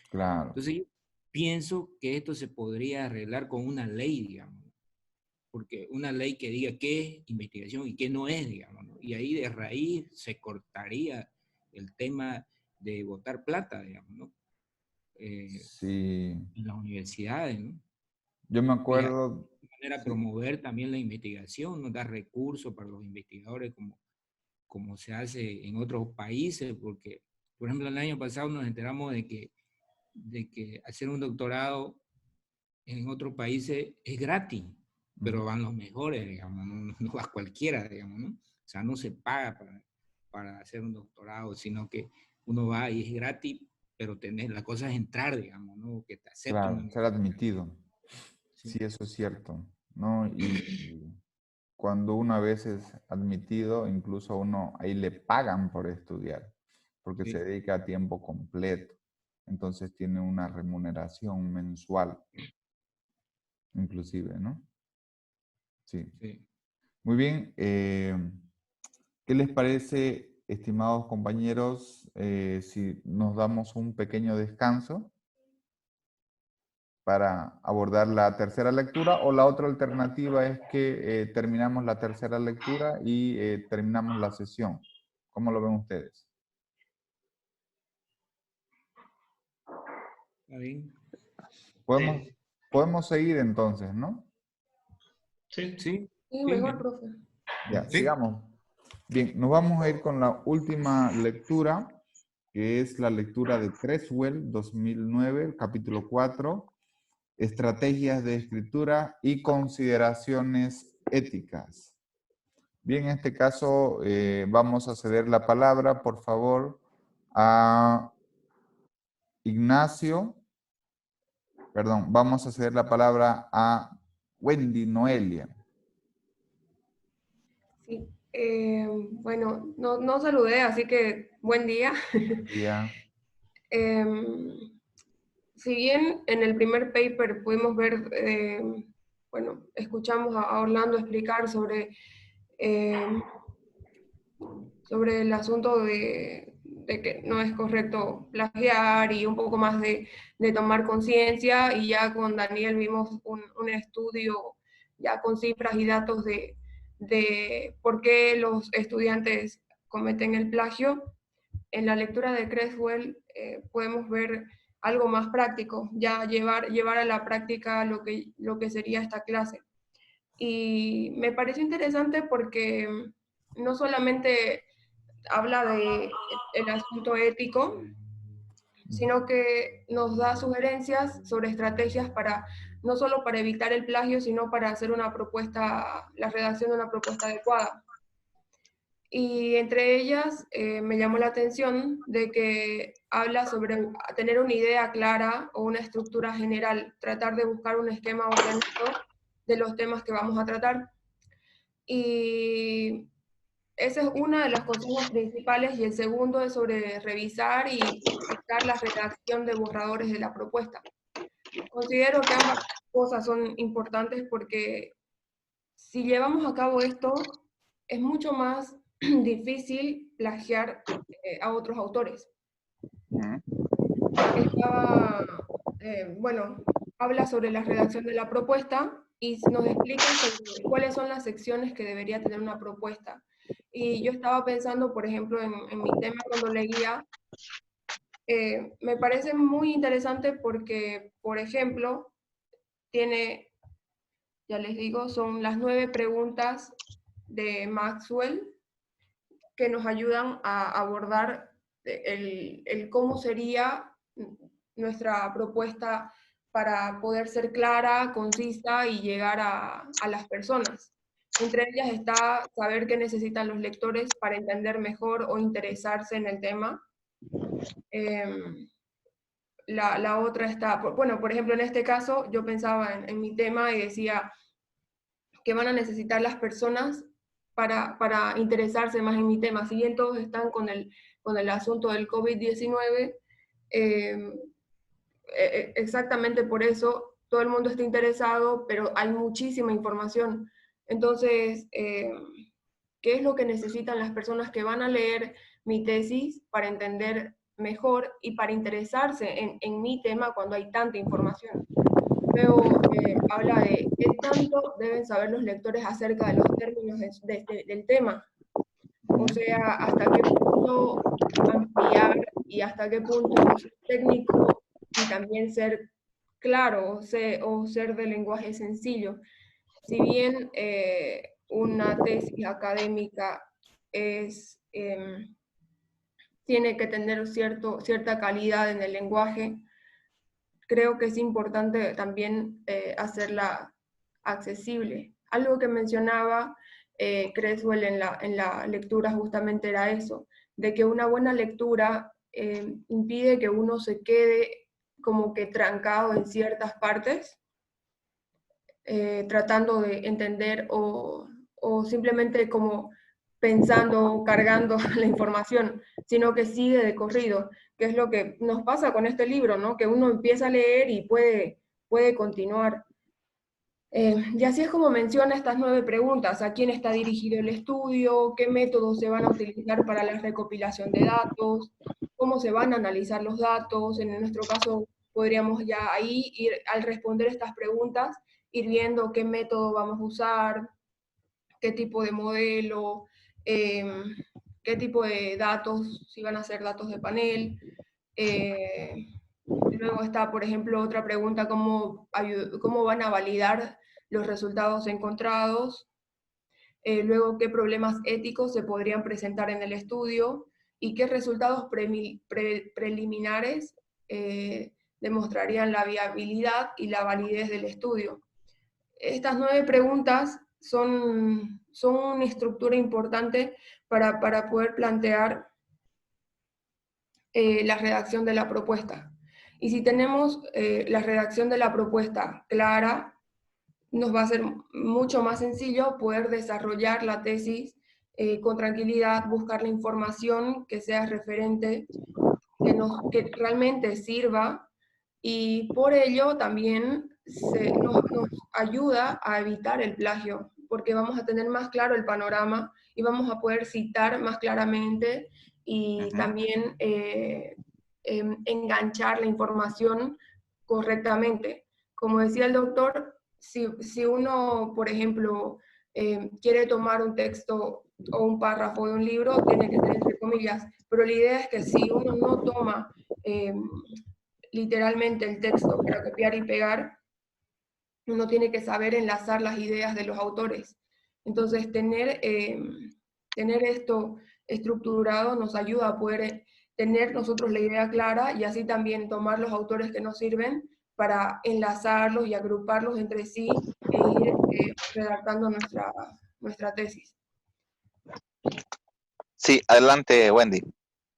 Claro. Entonces yo pienso que esto se podría arreglar con una ley, digamos, porque una ley que diga qué es investigación y qué no es, digamos, ¿no? Y ahí de raíz se cortaría el tema de botar plata, digamos, ¿no? Sí. En las universidades, ¿no? Yo me Y de acuerdo... manera promover también la investigación, ¿no? Dar recursos para los investigadores como se hace en otros países, porque, por ejemplo, el año pasado nos enteramos de que hacer un doctorado en otros países es gratis, pero van los mejores, digamos, no va cualquiera, digamos, ¿no? O sea, no se paga para hacer un doctorado, sino que uno va y es gratis, pero la cosa es entrar, digamos, ¿no? Que te acepten. Claro, ser admitido. Sí, eso es cierto, ¿no? Y cuando uno a veces admitido, incluso a uno ahí le pagan por estudiar, porque Sí. se dedica a tiempo completo. Entonces tiene una remuneración mensual, inclusive, ¿no? Sí. Sí. Muy bien. ¿Qué les parece, estimados compañeros, si nos damos un pequeño descanso para abordar la tercera lectura? O la otra alternativa es que terminamos la tercera lectura y terminamos la sesión. ¿Cómo lo ven ustedes? ¿Está bien? Podemos, Sí. podemos seguir entonces, ¿no? Sí. Sí. Sí, Sí, mejor, profe. Ya, Sí. sigamos. Bien, nos vamos a ir con la última lectura, que es la lectura de Creswell, 2009, el capítulo 4, Estrategias de escritura y consideraciones éticas. Bien, en este caso vamos a ceder la palabra, por favor, a Ignacio. Perdón, vamos a ceder la palabra a Wendy Noelia. Sí. Bueno, no saludé, así que buen día. Ya. Em, si bien en el primer paper pudimos ver, bueno, escuchamos a Orlando explicar sobre el asunto de que no es correcto plagiar y un poco más de tomar conciencia, y ya con Daniel vimos un estudio ya con cifras y datos de por qué los estudiantes cometen el plagio. En la lectura de Creswell podemos ver algo más práctico, ya llevar a la práctica lo que sería esta clase. Y me pareció interesante porque no solamente habla del asunto ético, sino que nos da sugerencias sobre estrategias para, no solo para evitar el plagio, sino para hacer una propuesta, la redacción de una propuesta adecuada. Y entre ellas me llamó la atención de que habla sobre tener una idea clara o una estructura general, tratar de buscar un esquema ordenado de los temas que vamos a tratar. Y esa es una de las consejos principales, y el segundo es sobre revisar y practicar la redacción de borradores de la propuesta. Considero que ambas cosas son importantes porque si llevamos a cabo esto, es mucho más difícil plagiar a otros autores. Bueno, habla sobre la redacción de la propuesta y nos explica sobre cuáles son las secciones que debería tener una propuesta. Y yo estaba pensando, por ejemplo, en mi tema cuando leía, me parece muy interesante porque, por ejemplo, tiene, ya les digo, son las 9 preguntas de Maxwell que nos ayudan a abordar el cómo sería nuestra propuesta para poder ser clara, concisa y llegar a las personas. Entre ellas está saber qué necesitan los lectores para entender mejor o interesarse en el tema. La otra está, bueno, por ejemplo, en este caso yo pensaba en mi tema y decía, ¿qué van a necesitar las personas para interesarse más en mi tema? Si bien todos están con el asunto del COVID-19, exactamente por eso todo el mundo está interesado, pero hay muchísima información. Entonces, ¿qué es lo que necesitan las personas que van a leer mi tesis para entender mejor y para interesarse en mi tema cuando hay tanta información? Luego habla de qué tanto deben saber los lectores acerca de los términos del tema. O sea, hasta qué punto ampliar y hasta qué punto ser técnico y también ser claro o ser de lenguaje sencillo. Si bien una tesis académica tiene que tener cierta calidad en el lenguaje, creo que es importante también hacerla accesible. Algo que mencionaba Creswell en la lectura justamente era eso, de que una buena lectura impide que uno se quede como que trancado en ciertas partes, tratando de entender o simplemente como pensando, cargando la información, sino que sigue de corrido, que es lo que nos pasa con este libro, ¿no? Que uno empieza a leer y puede continuar. Y así es como menciona estas 9 preguntas: ¿a quién está dirigido el estudio? ¿Qué métodos se van a utilizar para la recopilación de datos? ¿Cómo se van a analizar los datos? En nuestro caso, podríamos ya ahí ir, al responder estas preguntas, ir viendo qué método vamos a usar, qué tipo de modelo, qué tipo de datos, si van a ser datos de panel. Luego está, por ejemplo, otra pregunta: ¿cómo van a validar los resultados encontrados? Luego, ¿qué problemas éticos se podrían presentar en el estudio? ¿Y qué resultados preliminares demostrarían la viabilidad y la validez del estudio? Estas 9 preguntas son una estructura importante para poder plantear la redacción de la propuesta. Y si tenemos la redacción de la propuesta clara, nos va a ser mucho más sencillo poder desarrollar la tesis con tranquilidad, buscar la información que sea referente, que realmente sirva, y por ello también nos ayuda a evitar el plagio, porque vamos a tener más claro el panorama y vamos a poder citar más claramente y también enganchar la información correctamente. Como decía el doctor, si uno, por ejemplo, quiere tomar un texto o un párrafo de un libro, tiene que ser entre comillas, pero la idea es que si uno no toma literalmente el texto para copiar y pegar, uno tiene que saber enlazar las ideas de los autores. Entonces, tener esto estructurado nos ayuda a poder tener nosotros la idea clara, y así también tomar los autores que nos sirven para enlazarlos y agruparlos entre sí e ir redactando nuestra tesis. Sí, adelante, Wendy.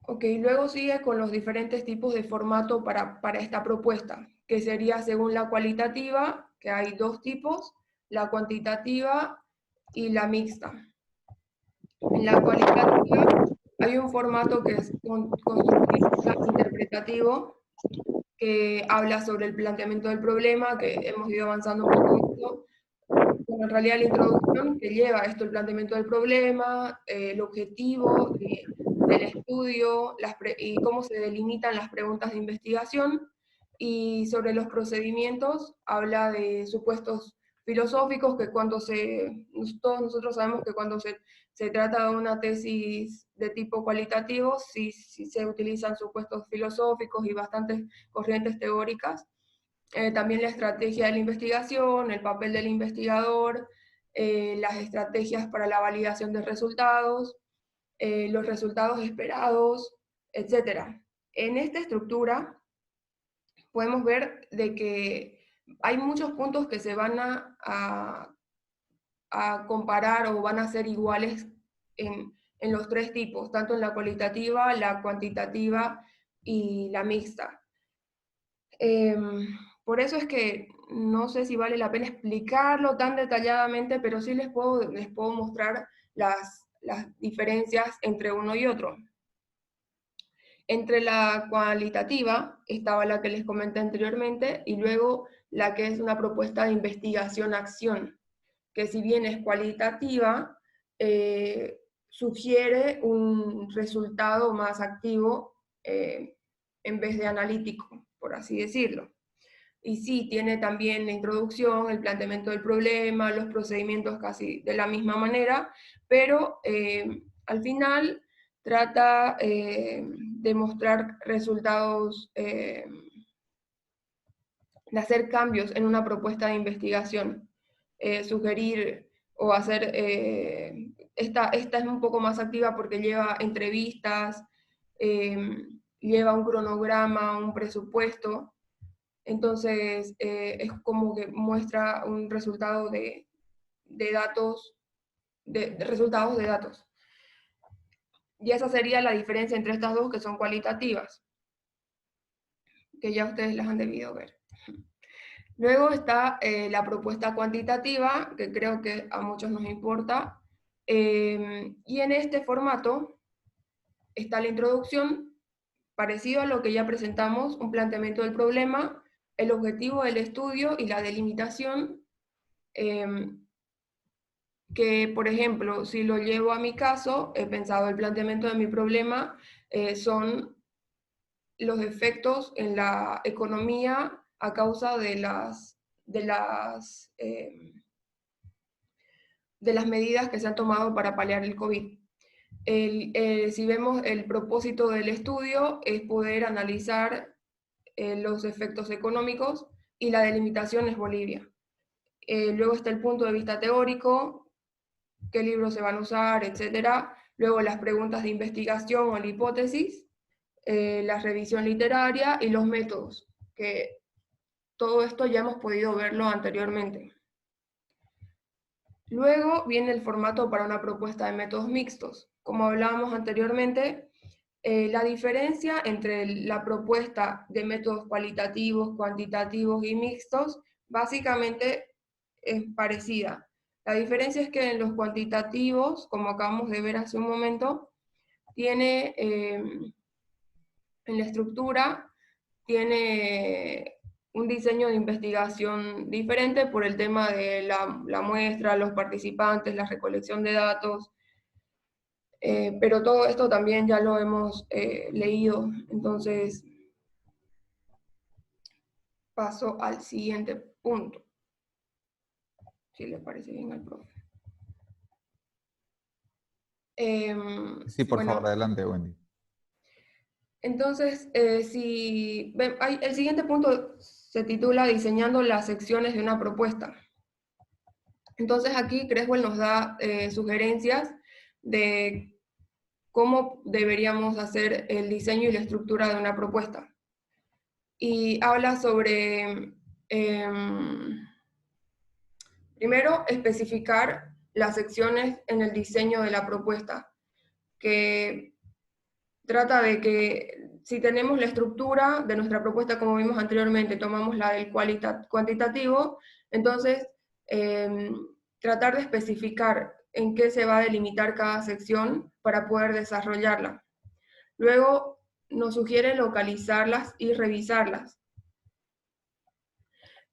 Ok, luego sigue con los diferentes tipos de formato para esta propuesta, que sería según la cualitativa, que hay 2 tipos: la cuantitativa y la mixta. En la cualitativa hay un formato que es constructivista interpretativo, que habla sobre el planteamiento del problema, que hemos ido avanzando un poco en esto. Bueno, en realidad la introducción que lleva esto: el planteamiento del problema, el objetivo del estudio, y cómo se delimitan las preguntas de investigación. Y sobre los procedimientos habla de supuestos filosóficos, que todos nosotros sabemos que cuando se trata de una tesis de tipo cualitativo, sí se utilizan supuestos filosóficos y bastantes corrientes teóricas. También la estrategia de la investigación, el papel del investigador, las estrategias para la validación de resultados, los resultados esperados, etc. En esta estructura podemos ver de que hay muchos puntos que se van a comparar o van a ser iguales en los 3 tipos, tanto en la cualitativa, la cuantitativa y la mixta. Por eso es que no sé si vale la pena explicarlo tan detalladamente, pero sí les puedo mostrar las diferencias entre uno y otro. Entre la cualitativa estaba la que les comenté anteriormente, y luego la que es una propuesta de investigación-acción, que si bien es cualitativa, sugiere un resultado más activo en vez de analítico, por así decirlo. Y sí, tiene también la introducción, el planteamiento del problema, los procedimientos casi de la misma manera, pero al final trata de mostrar resultados, de hacer cambios en una propuesta de investigación, sugerir o hacer, esta es un poco más activa porque lleva entrevistas, lleva un cronograma, un presupuesto. Entonces, es como que muestra un resultado de datos, de resultados de datos. Y esa sería la diferencia entre estas dos, que son cualitativas, que ya ustedes las han debido ver. Luego está la propuesta cuantitativa, que creo que a muchos nos importa. Y en este formato está la introducción, parecido a lo que ya presentamos, un planteamiento del problema, el objetivo del estudio y la delimitación, que por ejemplo, si lo llevo a mi caso, he pensado el planteamiento de mi problema son los efectos en la economía a causa de las medidas que se han tomado para paliar el COVID. Si vemos el propósito del estudio es poder analizar los efectos económicos y la delimitación es Bolivia. Luego está el punto de vista teórico, qué libros se van a usar, etc. Luego las preguntas de investigación o la hipótesis, la revisión literaria y los métodos, que todo esto ya hemos podido verlo anteriormente. Luego viene el formato para una propuesta de métodos mixtos. Como hablábamos anteriormente, la diferencia entre la propuesta de métodos cualitativos, cuantitativos y mixtos básicamente es parecida. La diferencia es que en los cuantitativos, como acabamos de ver hace un momento, tiene en la estructura, tiene un diseño de investigación diferente por el tema de la muestra, los participantes, la recolección de datos, pero todo esto también ya lo hemos leído, entonces paso al siguiente punto, si le parece bien al profe. Sí, por Bueno, favor, adelante, Wendy. entonces, el siguiente punto se titula Diseñando las secciones de una propuesta. Entonces aquí Creswell nos da sugerencias de cómo deberíamos hacer el diseño y la estructura de una propuesta. Y habla sobre, primero, especificar las secciones en el diseño de la propuesta, que trata de que si tenemos la estructura de nuestra propuesta, como vimos anteriormente, tomamos la del cuantitativo, entonces tratar de especificar en qué se va a delimitar cada sección para poder desarrollarla. Luego nos sugiere localizarlas y revisarlas.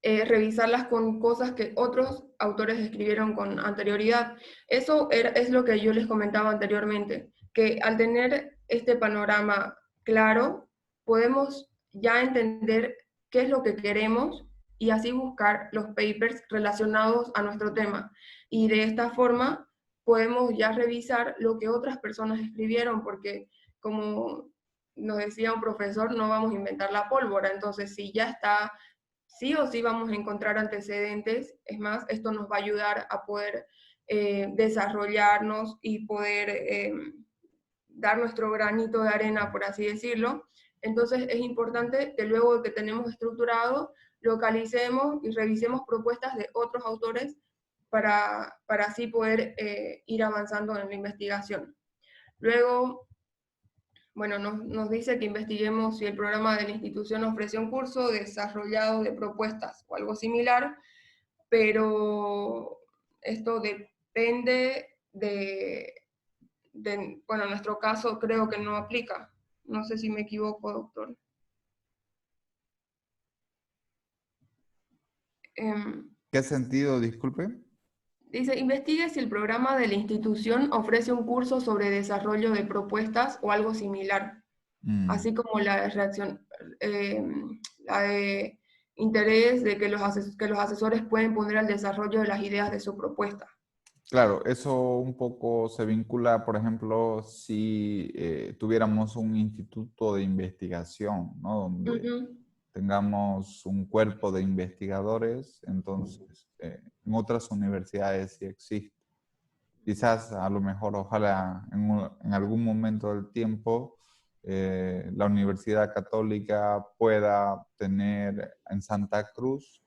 Revisarlas con cosas que otros autores escribieron con anterioridad. Eso es lo que yo les comentaba anteriormente, que al tener este panorama claro, podemos ya entender qué es lo que queremos y así buscar los papers relacionados a nuestro tema. Y de esta forma podemos ya revisar lo que otras personas escribieron, porque como nos decía un profesor, no vamos a inventar la pólvora. Entonces, si ya está, sí o sí vamos a encontrar antecedentes. Es más, esto nos va a ayudar a poder desarrollarnos y poder dar nuestro granito de arena, por así decirlo. Entonces es importante que luego de que tenemos estructurado, localicemos y revisemos propuestas de otros autores para así poder ir avanzando en la investigación. Luego, bueno, nos dice que investiguemos si el programa de la institución ofrece un curso desarrollado de propuestas o algo similar, pero esto depende bueno, en nuestro caso creo que no aplica. No sé si me equivoco, doctor. ¿Qué sentido, disculpe? Dice, investigue si el programa de la institución ofrece un curso sobre desarrollo de propuestas o algo similar, así como la de interés de que los asesores pueden poner al desarrollo de las ideas de su propuesta. Claro, eso un poco se vincula, por ejemplo, si tuviéramos un instituto de investigación, ¿no? Donde tengamos un cuerpo de investigadores, entonces en otras universidades sí existe. Quizás, a lo mejor, ojalá, en algún momento del tiempo, la Universidad Católica pueda tener en Santa Cruz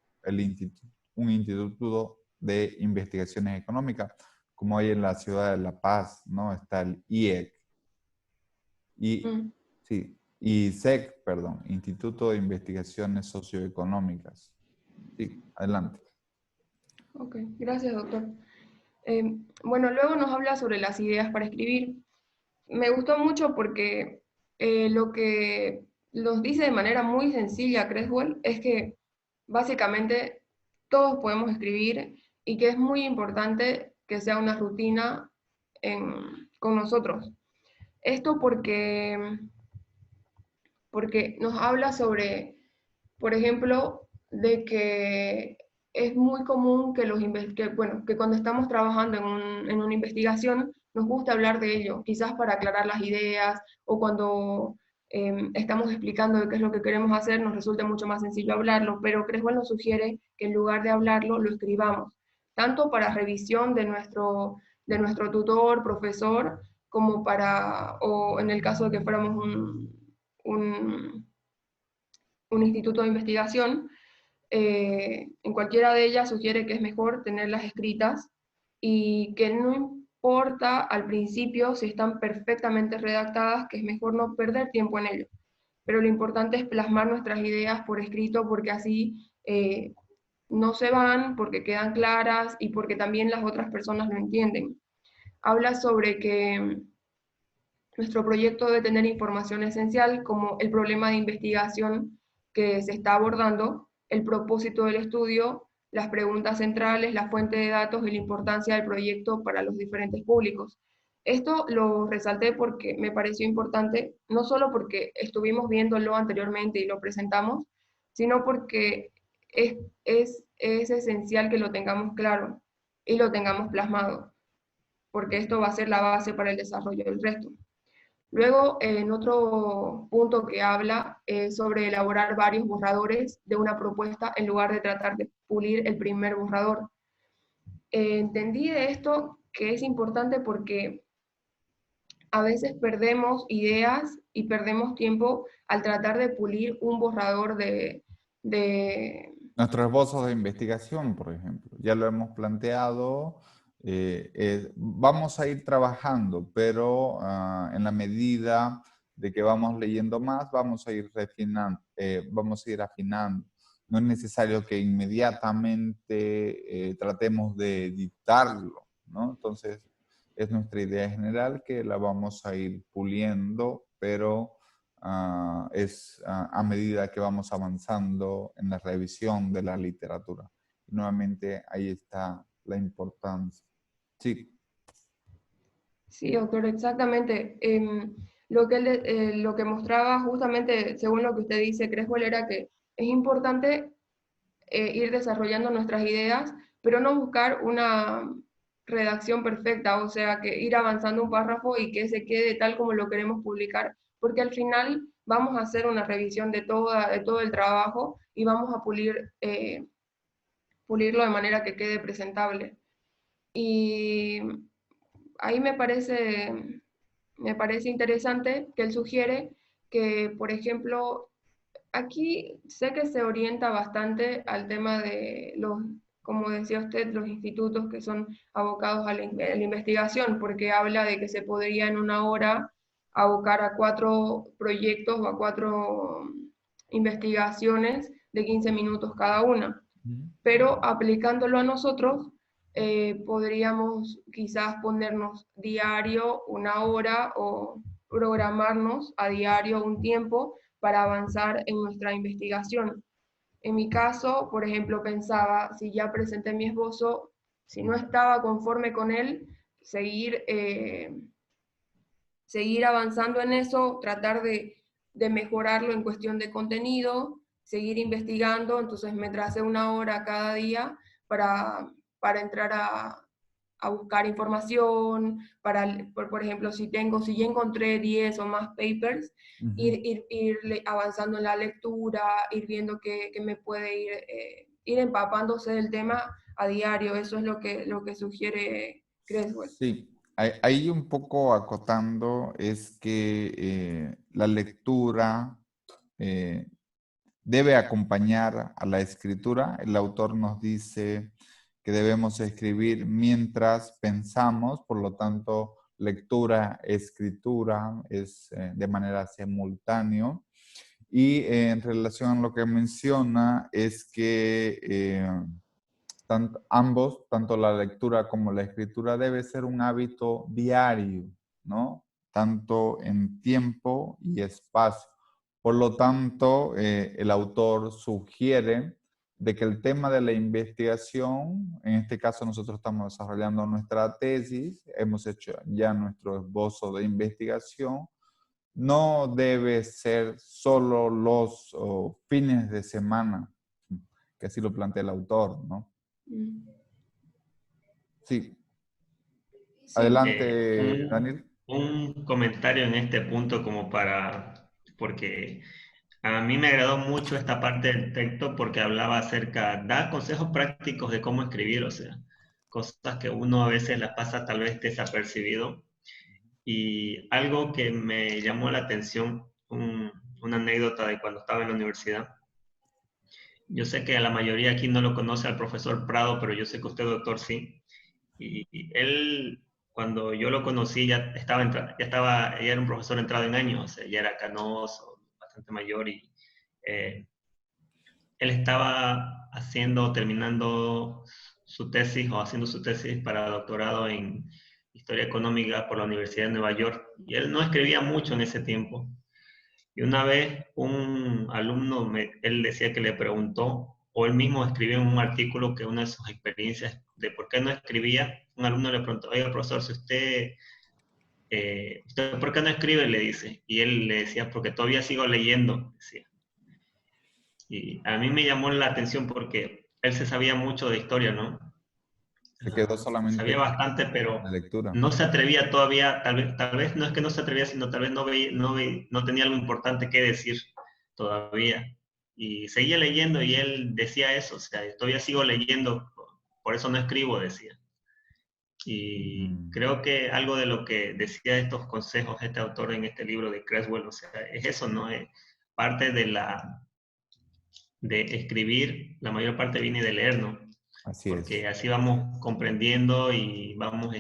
un instituto de investigaciones económicas, como hay en la ciudad de La Paz, ¿no? Está el IEC. ISEC, perdón, Instituto de Investigaciones Socioeconómicas. Sí, Adelante. Ok, gracias, doctor. Bueno, luego nos habla sobre las ideas para escribir. Me gustó mucho porque lo que nos dice de manera muy sencilla Creswell es que básicamente todos podemos escribir y que es muy importante que sea una rutina con nosotros. Esto porque nos habla sobre, por ejemplo, de que es muy común que, que cuando estamos trabajando en una investigación nos gusta hablar de ello, quizás para aclarar las ideas o cuando estamos explicando de qué es lo que queremos hacer, nos resulta mucho más sencillo hablarlo, pero Creswell nos sugiere que en lugar de hablarlo, lo escribamos, tanto para revisión de nuestro tutor, profesor, como para, o en el caso de que fuéramos un instituto de investigación, en cualquiera de ellas sugiere que es mejor tenerlas escritas y que no importa al principio si están perfectamente redactadas, que es mejor no perder tiempo en ello. Pero lo importante es plasmar nuestras ideas por escrito porque así no se van, porque quedan claras y porque también las otras personas lo entienden. Habla sobre que nuestro proyecto debe tener información esencial como el problema de investigación que se está abordando, el propósito del estudio, las preguntas centrales, la fuente de datos y la importancia del proyecto para los diferentes públicos. Esto lo resalté porque me pareció importante, no solo porque estuvimos viéndolo anteriormente y lo presentamos, sino porque es esencial que lo tengamos claro y lo tengamos plasmado, porque esto va a ser la base para el desarrollo del resto. Luego, en otro punto que habla sobre elaborar varios borradores de una propuesta en lugar de tratar de pulir el primer borrador. Entendí de esto que es importante porque a veces perdemos ideas y perdemos tiempo al tratar de pulir un borrador de Nuestros esbozos de investigación, por ejemplo, ya lo hemos planteado. Vamos a ir trabajando, pero en la medida de que vamos leyendo más, vamos a ir refinando, vamos a ir afinando. No es necesario que inmediatamente tratemos de editarlo, ¿no? Entonces, es nuestra idea general que la vamos a ir puliendo, pero es a medida que vamos avanzando en la revisión de la literatura. Y nuevamente ahí está la importancia. Sí. Sí, doctor, exactamente. Lo que mostraba justamente, según lo que usted dice, Creswell, era que es importante ir desarrollando nuestras ideas, pero no buscar una redacción perfecta, o sea, que ir avanzando un párrafo y que se quede tal como lo queremos publicar, porque al final vamos a hacer una revisión de todo el trabajo y vamos a pulirlo de manera que quede presentable. Y ahí me parece interesante que él sugiere que, por ejemplo, aquí sé que se orienta bastante al tema de los, como decía usted, los institutos que son abocados a la investigación, porque habla de que se podría en una hora abocar a 4 proyectos o a 4 investigaciones de 15 minutos cada una. Pero aplicándolo a nosotros, podríamos quizás ponernos diario una hora o programarnos a diario un tiempo para avanzar en nuestra investigación. En mi caso, por ejemplo, pensaba, si ya presenté mi esbozo, si no estaba conforme con él, seguir avanzando en eso, tratar de mejorarlo en cuestión de contenido, seguir investigando, entonces me tracé una hora cada día para entrar a buscar información, por ejemplo, si ya encontré 10 o más papers, ir avanzando en la lectura, ir viendo qué me puede ir empapándose del tema a diario. Eso es lo que sugiere Creswell. Sí, ahí un poco acotando es que la lectura debe acompañar a la escritura. El autor nos dice que debemos escribir mientras pensamos, por lo tanto, lectura, escritura es de manera simultánea. Y en relación a lo que menciona es que ambos, tanto la lectura como la escritura, debe ser un hábito diario, ¿no? Tanto en tiempo y espacio. Por lo tanto, el autor sugiere de que el tema de la investigación, en este caso nosotros estamos desarrollando nuestra tesis, hemos hecho ya nuestro esbozo de investigación, no debe ser solo los fines de semana, que así lo plantea el autor, ¿no? Sí. Sí. Adelante, Daniel. Un comentario en este punto porque a mí me agradó mucho esta parte del texto porque hablaba da consejos prácticos de cómo escribir, o sea, cosas que uno a veces las pasa tal vez desapercibido. Y algo que me llamó la atención, una anécdota de cuando estaba en la universidad. Yo sé que a la mayoría aquí no lo conoce al profesor Prado, pero yo sé que usted, doctor, sí. Y él, cuando yo lo conocí, ya era un profesor entrado en años, o sea, ya era canoso, bastante mayor, y él estaba terminando su tesis o haciendo su tesis para doctorado en Historia Económica por la Universidad de Nueva York, y él no escribía mucho en ese tiempo. Y una vez un alumno, él decía que le preguntó, o él mismo escribió en un artículo que una de sus experiencias de por qué no escribía, un alumno le preguntó, oiga, profesor, si ¿usted por qué no escribe? Le dice. Y él le decía, porque todavía sigo leyendo, decía. Y a mí me llamó la atención porque él se sabía mucho de historia, ¿no? Se quedó solamente Sabía en bastante, pero la lectura. no se atrevía todavía, tal vez no es que no se atrevía, sino tal vez no tenía algo importante que decir todavía. Y seguía leyendo y él decía eso, o sea, todavía sigo leyendo, por eso no escribo, decía. Y creo que algo de lo que decía estos consejos este autor en este libro de Creswell, o sea, es eso, ¿no? Es parte de escribir, la mayor parte viene de leer, ¿no? Así Porque es. así vamos comprendiendo y vamos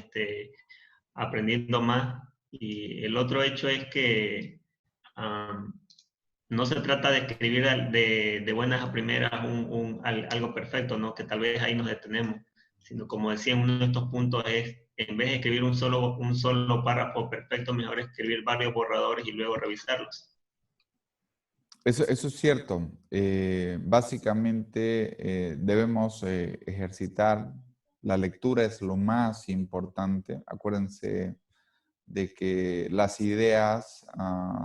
aprendiendo más. Y el otro hecho es que no se trata de escribir de buenas a primeras algo perfecto, ¿no? Que tal vez ahí nos detenemos, sino como decía en uno de estos puntos es, en vez de escribir un solo párrafo perfecto, mejor escribir varios borradores y luego revisarlos. Eso es cierto. Básicamente debemos ejercitar. La lectura es lo más importante. Acuérdense de que las ideas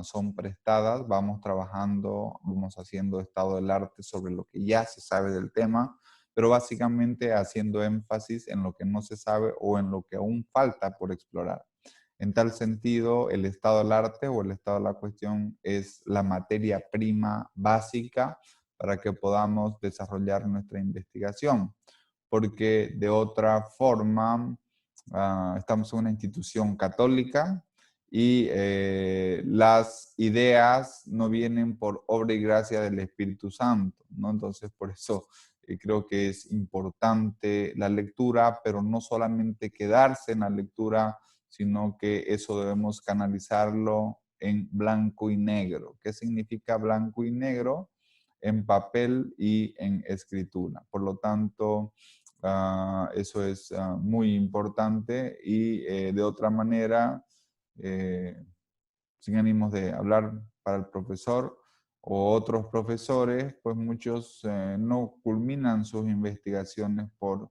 son prestadas, vamos trabajando, vamos haciendo estado del arte sobre lo que ya se sabe del tema, pero básicamente haciendo énfasis en lo que no se sabe o en lo que aún falta por explorar. En tal sentido, el estado del arte o el estado de la cuestión es la materia prima básica para que podamos desarrollar nuestra investigación, porque de otra forma estamos en una institución católica y las ideas no vienen por obra y gracia del Espíritu Santo, ¿no? Entonces, por eso creo que es importante la lectura, pero no solamente quedarse en la lectura, sino que eso debemos canalizarlo en blanco y negro. ¿Qué significa blanco y negro? En papel y en escritura. Por lo tanto, eso es muy importante y de otra manera, sin ánimos de hablar para el profesor o otros profesores, pues muchos no culminan sus investigaciones por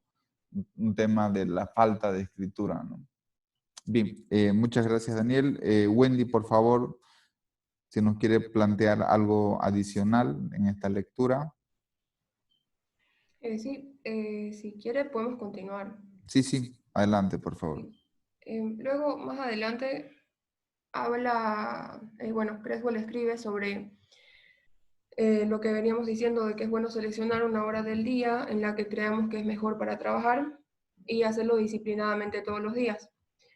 un tema de la falta de escritura, ¿no? Bien, muchas gracias, Daniel. Wendy, por favor, si nos quiere plantear algo adicional en esta lectura. Sí, si quiere podemos continuar. Sí, adelante, por favor. Luego, más adelante, habla, bueno, Creswell escribe sobre lo que veníamos diciendo de que es bueno seleccionar una hora del día en la que creamos que es mejor para trabajar y hacerlo disciplinadamente todos los días.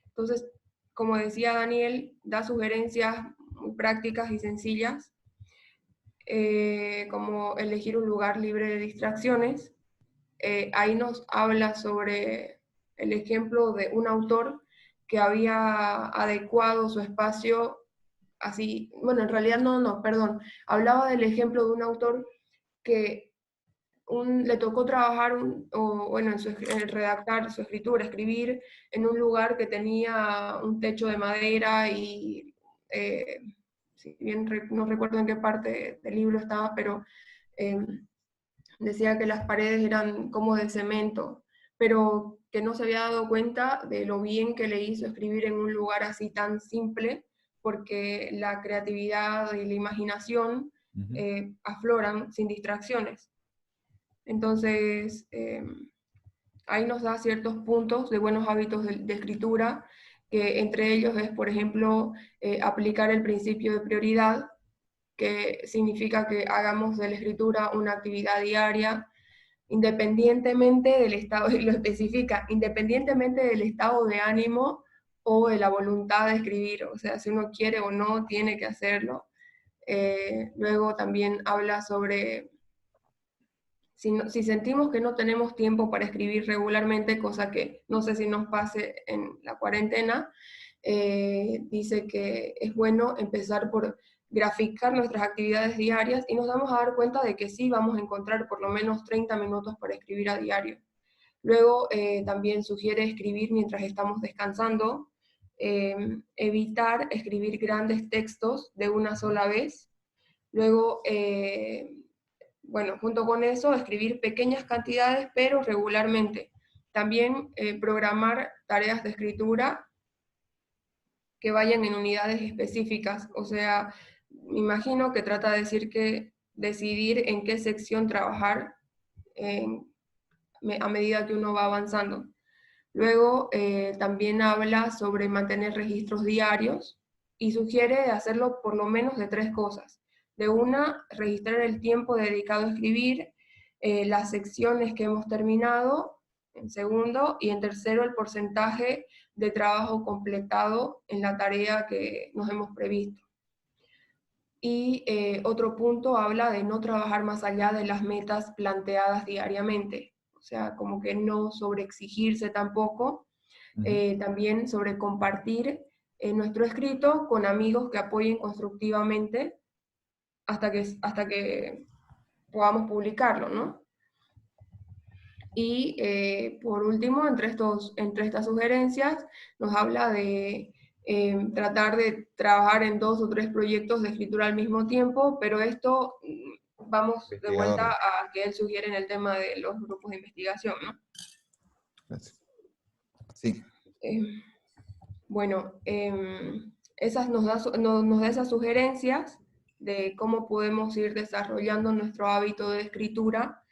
Entonces, como decía Daniel, da sugerencias muy prácticas y sencillas, como elegir un lugar libre de distracciones. Ahí nos habla sobre el ejemplo de un autor que había adecuado su espacio así, bueno, en realidad no, perdón, hablaba del ejemplo de un autor que le tocó trabajar, redactar su escritura, escribir en un lugar que tenía un techo de madera y, si bien no recuerdo en qué parte del libro estaba, pero decía que las paredes eran como de cemento, pero que no se había dado cuenta de lo bien que le hizo escribir en un lugar así tan simple, porque la creatividad y la imaginación afloran sin distracciones. Entonces, ahí nos da ciertos puntos de buenos hábitos de escritura, que entre ellos es, por ejemplo, aplicar el principio de prioridad, que significa que hagamos de la escritura una actividad diaria, independientemente del estado, y lo especifica, independientemente del estado de ánimo o de la voluntad de escribir, o sea, si uno quiere o no, tiene que hacerlo. Luego también habla sobre si sentimos que no tenemos tiempo para escribir regularmente, cosa que no sé si nos pase en la cuarentena, dice que es bueno empezar por graficar nuestras actividades diarias y nos vamos a dar cuenta de que sí vamos a encontrar por lo menos 30 minutos para escribir a diario. Luego también sugiere escribir mientras estamos descansando, evitar escribir grandes textos de una sola vez. Luego, bueno, junto con eso, escribir pequeñas cantidades, pero regularmente. También programar tareas de escritura que vayan en unidades específicas. O sea, me imagino que trata de decir que decidir en qué sección trabajar a medida que uno va avanzando. Luego, también habla sobre mantener registros diarios y sugiere hacerlo por lo menos de 3 cosas. De una, registrar el tiempo dedicado a escribir, las secciones que hemos terminado, en segundo, y en tercero, el porcentaje de trabajo completado en la tarea que nos hemos previsto. Y otro punto habla de no trabajar más allá de las metas planteadas diariamente, o sea, como que no sobreexigirse tampoco. También sobre compartir nuestro escrito con amigos que apoyen constructivamente hasta que podamos publicarlo, ¿no? Y por último, entre estas sugerencias, nos habla de tratar de trabajar en 2 o 3 proyectos de escritura al mismo tiempo, pero esto vamos de vuelta a que él sugiere en el tema de los grupos de investigación, ¿no? Gracias. Sí. Bueno, esas nos da esas sugerencias de cómo podemos ir desarrollando nuestro hábito de escritura,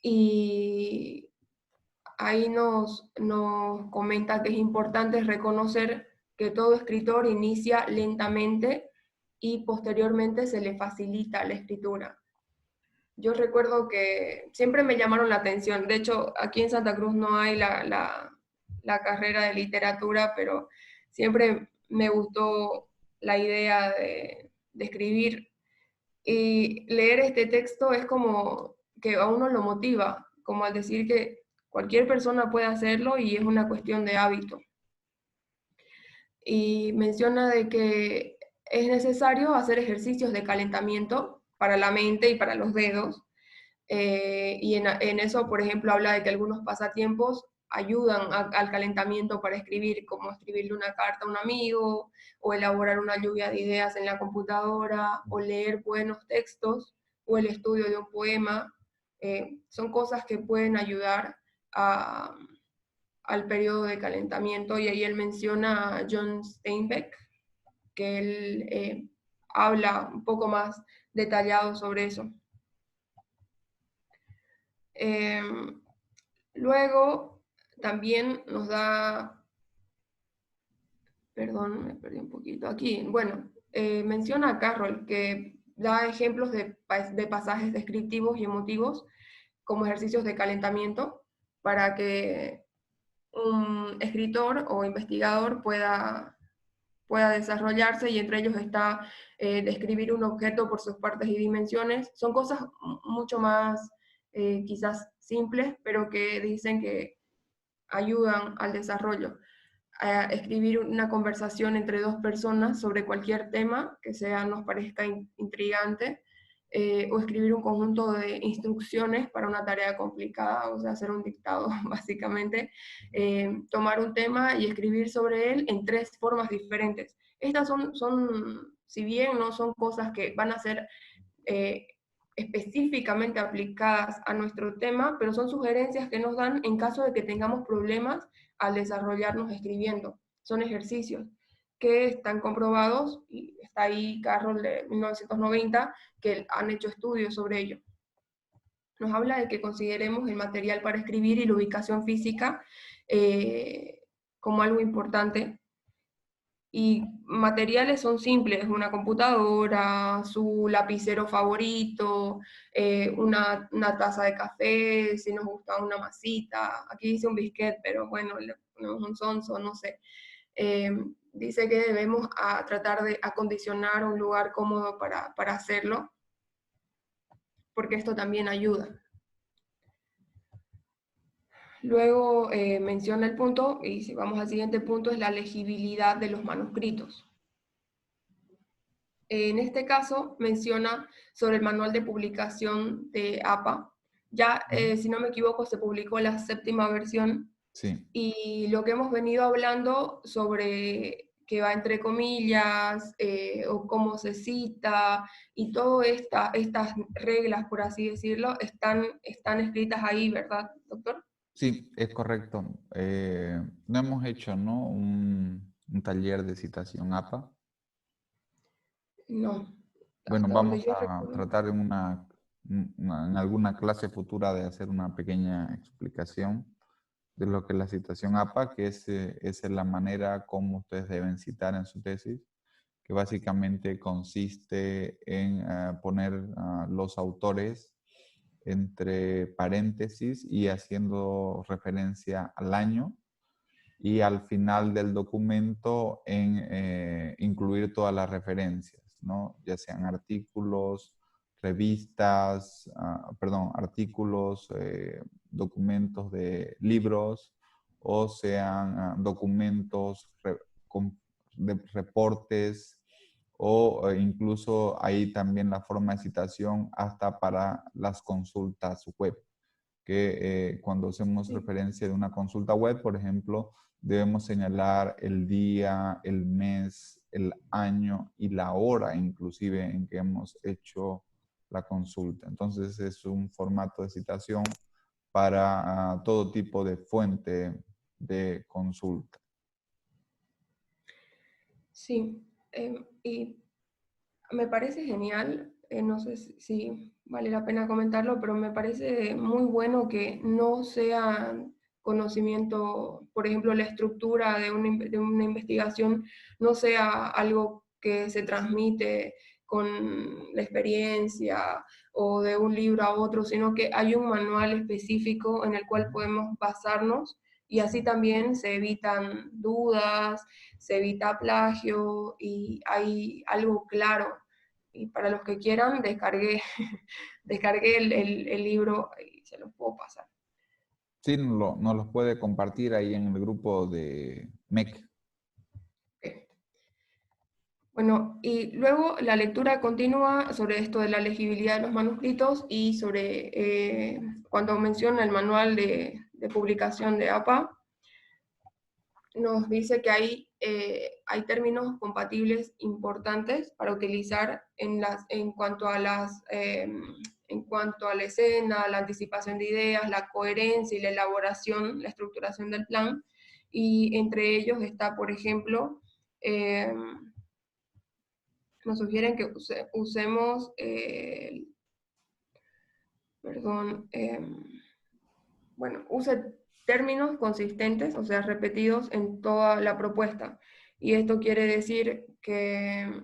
y ahí nos comenta que es importante reconocer que todo escritor inicia lentamente y posteriormente se le facilita la escritura. Yo recuerdo que siempre me llamaron la atención, de hecho aquí en Santa Cruz no hay la carrera de literatura, pero siempre me gustó la idea de escribir, y leer este texto es como que a uno lo motiva, como al decir que cualquier persona puede hacerlo y es una cuestión de hábito. Y menciona de que es necesario hacer ejercicios de calentamiento para la mente y para los dedos, y en eso, por ejemplo, habla de que algunos pasatiempos ayudan al calentamiento para escribir, como escribirle una carta a un amigo, o elaborar una lluvia de ideas en la computadora, o leer buenos textos, o el estudio de un poema. Son cosas que pueden ayudar al periodo de calentamiento, y ahí él menciona a John Steinbeck, que él habla un poco más detallado sobre eso. Luego también nos da, perdón, me perdí un poquito aquí, bueno, menciona a Carroll, que da ejemplos de pasajes descriptivos y emotivos como ejercicios de calentamiento para que un escritor o investigador pueda desarrollarse, y entre ellos está describir un objeto por sus partes y dimensiones. Son cosas mucho más quizás simples, pero que dicen que ayudan al desarrollo. escribir una conversación entre dos personas sobre cualquier tema que nos parezca intrigante, o escribir un conjunto de instrucciones para una tarea complicada, o sea, hacer un dictado, básicamente. Tomar un tema y escribir sobre él en 3 formas diferentes. Estas son, si bien no son cosas que van a ser específicamente aplicadas a nuestro tema, pero son sugerencias que nos dan en caso de que tengamos problemas al desarrollarnos escribiendo. Son ejercicios que están comprobados, y está ahí Carroll de 1990, que han hecho estudios sobre ello. Nos habla de que consideremos el material para escribir y la ubicación física como algo importante. Y materiales son simples: una computadora, su lapicero favorito, una taza de café, si nos gusta una masita. Aquí dice un biscuit, pero bueno, le ponemos un sonso, no sé. Dice que debemos tratar de acondicionar un lugar cómodo para hacerlo, porque esto también ayuda. Luego menciona el punto, y si vamos al siguiente punto, es la legibilidad de los manuscritos. En este caso menciona sobre el manual de publicación de APA. Ya, si no me equivoco, se publicó la 7ª versión. Sí. Y lo que hemos venido hablando sobre que va entre comillas, o cómo se cita, y todas estas reglas, por así decirlo, están escritas ahí, ¿verdad, doctor? Sí, es correcto. No hemos hecho, ¿no?, un taller de citación APA. No. Bueno, Hasta donde vamos yo a recuerdo. tratar en alguna clase futura de hacer una pequeña explicación de lo que es la citación APA, que es la manera como ustedes deben citar en su tesis, que básicamente consiste en poner los autores entre paréntesis y haciendo referencia al año, y al final del documento en incluir todas las referencias, ¿no? Ya sean artículos, revistas, artículos, documentos de libros, o sean documentos de reportes, o incluso ahí también la forma de citación hasta para las consultas web, que cuando hacemos referencia de una consulta web, por ejemplo, debemos señalar el día, el mes, el año y la hora inclusive en que hemos hecho la consulta. Entonces es un formato de citación para todo tipo de fuente de consulta. Sí, y me parece genial, no sé si vale la pena comentarlo, pero me parece muy bueno que no sea conocimiento, por ejemplo, la estructura de una investigación no sea algo que se transmite con la experiencia o de un libro a otro, sino que hay un manual específico en el cual podemos basarnos, y así también se evitan dudas, se evita plagio y hay algo claro. Y para los que quieran, descargué el libro y se los puedo pasar. Sí, nos los puede compartir ahí en el grupo de MEC. Okay. Bueno, y luego la lectura continúa sobre esto de la legibilidad de los manuscritos y sobre cuando menciona el manual de publicación de APA, nos dice que hay términos compatibles importantes para utilizar en cuanto a la escena, la anticipación de ideas, la coherencia y la elaboración, la estructuración del plan, y entre ellos está, por ejemplo, nos sugieren que usemos, use términos consistentes, o sea, repetidos en toda la propuesta. Y esto quiere decir que,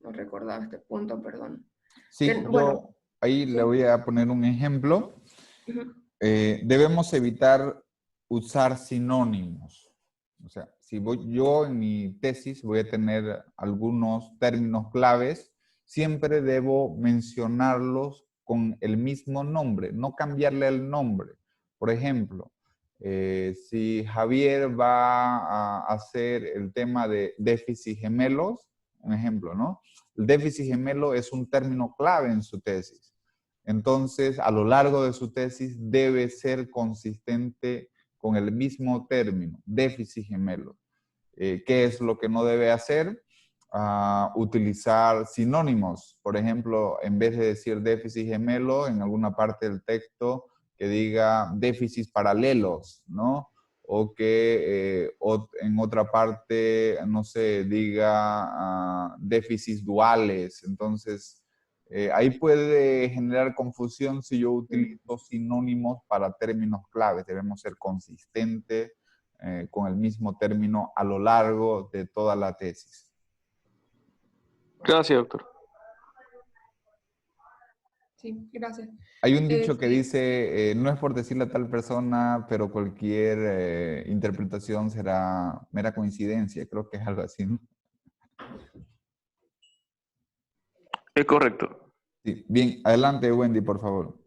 no recordaba este punto, perdón. Sí, Bueno, ahí sí. le voy a poner un ejemplo. Uh-huh. Debemos evitar usar sinónimos. O sea, si yo en mi tesis voy a tener algunos términos claves, siempre debo mencionarlos con el mismo nombre, no cambiarle el nombre. Por ejemplo, Si Javier va a hacer el tema de déficit gemelos, un ejemplo, ¿no? El déficit gemelo es un término clave en su tesis. Entonces, a lo largo de su tesis debe ser consistente con el mismo término, déficit gemelo. ¿Qué es lo que no debe hacer? Utilizar sinónimos. Por ejemplo, en vez de decir déficit gemelo, en alguna parte del texto que diga déficits paralelos, ¿no? O que en otra parte, no sé, diga déficits duales. Entonces, ahí puede generar confusión si yo utilizo sinónimos para términos claves. Debemos ser consistentes con el mismo término a lo largo de toda la tesis. Gracias, doctor. Sí, gracias. Hay un dicho que Sí. dice, no es por decirle a tal persona, pero cualquier interpretación será mera coincidencia. Creo que es algo así, ¿no? Es correcto. Sí. Bien, adelante, Wendy, por favor.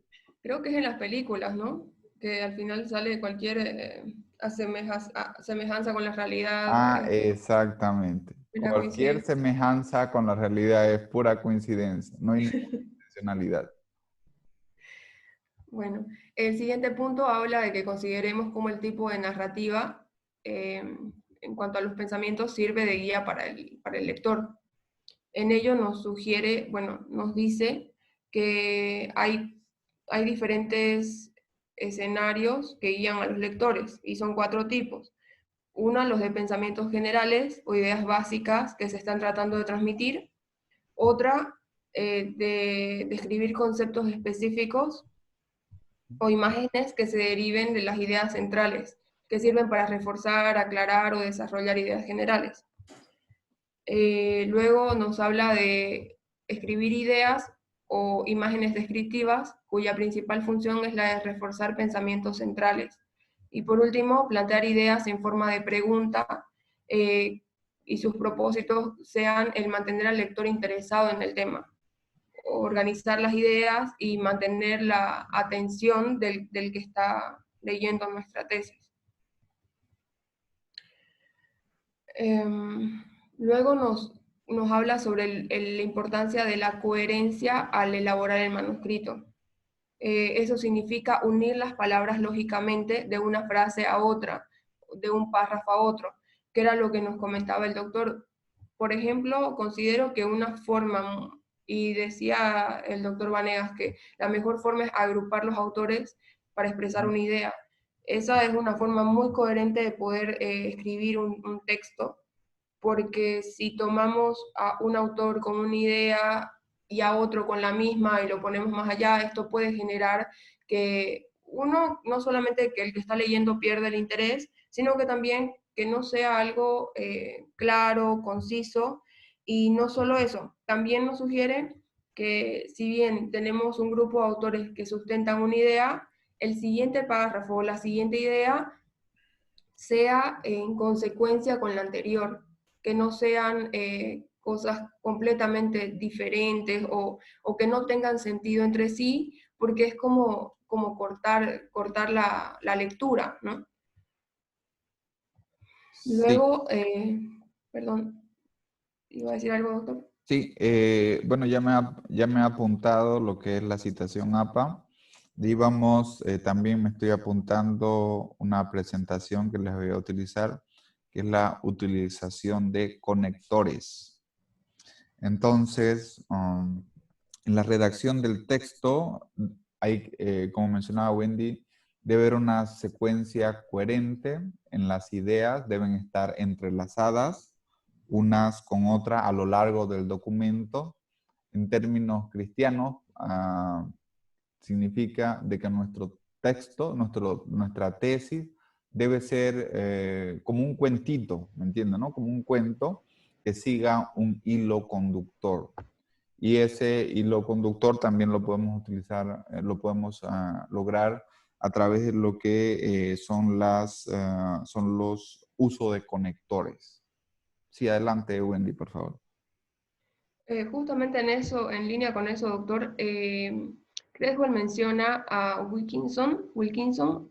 Creo que es en las películas, ¿no? Que al final sale cualquier semejanza con la realidad. Exactamente. La Cualquier coincidencia. semejanza con la realidad es pura coincidencia, no hay ninguna intencionalidad. Bueno, el siguiente punto habla de que consideremos cómo el tipo de narrativa, en cuanto a los pensamientos, sirve de guía para el lector. En ello nos sugiere, bueno, nos dice que hay diferentes escenarios que guían a los lectores, y son 4 tipos. Uno, los de pensamientos generales o ideas básicas que se están tratando de transmitir. Otra, de describir conceptos específicos o imágenes que se deriven de las ideas centrales, que sirven para reforzar, aclarar o desarrollar ideas generales. Luego nos habla de escribir ideas o imágenes descriptivas, cuya principal función es la de reforzar pensamientos centrales. Y por último, plantear ideas en forma de pregunta, y sus propósitos sean el mantener al lector interesado en el tema, organizar las ideas y mantener la atención del que está leyendo nuestra tesis. Luego nos habla sobre la importancia de la coherencia al elaborar el manuscrito. Eso significa unir las palabras lógicamente de una frase a otra, de un párrafo a otro, que era lo que nos comentaba el doctor. Por ejemplo, considero que una forma, y decía el doctor Vanegas que la mejor forma es agrupar los autores para expresar una idea. Esa es una forma muy coherente de poder escribir un texto, porque si tomamos a un autor con una idea y a otro con la misma y lo ponemos más allá, esto puede generar que uno, no solamente que el que está leyendo pierda el interés, sino que también que no sea algo claro, conciso, y no solo eso, también nos sugiere que si bien tenemos un grupo de autores que sustentan una idea, el siguiente párrafo o la siguiente idea sea en consecuencia con la anterior, que no sean cosas completamente diferentes o que no tengan sentido entre sí, porque es como cortar la lectura, ¿no? Sí. Luego, perdón, ¿iba a decir algo, doctor? Sí, bueno, ya me ha apuntado lo que es la citación APA. Y vamos, también me estoy apuntando una presentación que les voy a utilizar, que es la utilización de conectores. Entonces, en la redacción del texto, hay, como mencionaba Wendy, debe haber una secuencia coherente en las ideas, deben estar entrelazadas unas con otras a lo largo del documento. En términos cristianos, significa de que nuestro texto, nuestra tesis, debe ser como un cuentito, ¿me entienden? ¿No? Como un cuento que siga un hilo conductor. Y ese hilo conductor también lo podemos utilizar, lo podemos lograr a través de lo que son los usos de conectores. Sí, adelante, Wendy, por favor. Justamente en eso, en línea con eso, doctor, Creswell menciona a Wilkinson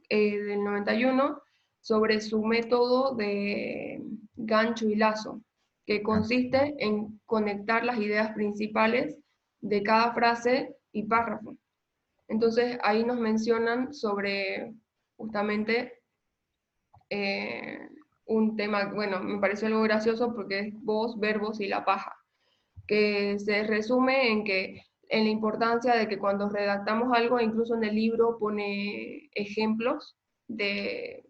del 91 sobre su método de gancho y lazo, que consiste en conectar las ideas principales de cada frase y párrafo. Entonces ahí nos mencionan sobre justamente un tema, bueno, me pareció algo gracioso porque es voz, verbos y la paja, que se resume en la importancia de que cuando redactamos algo, incluso en el libro pone ejemplos de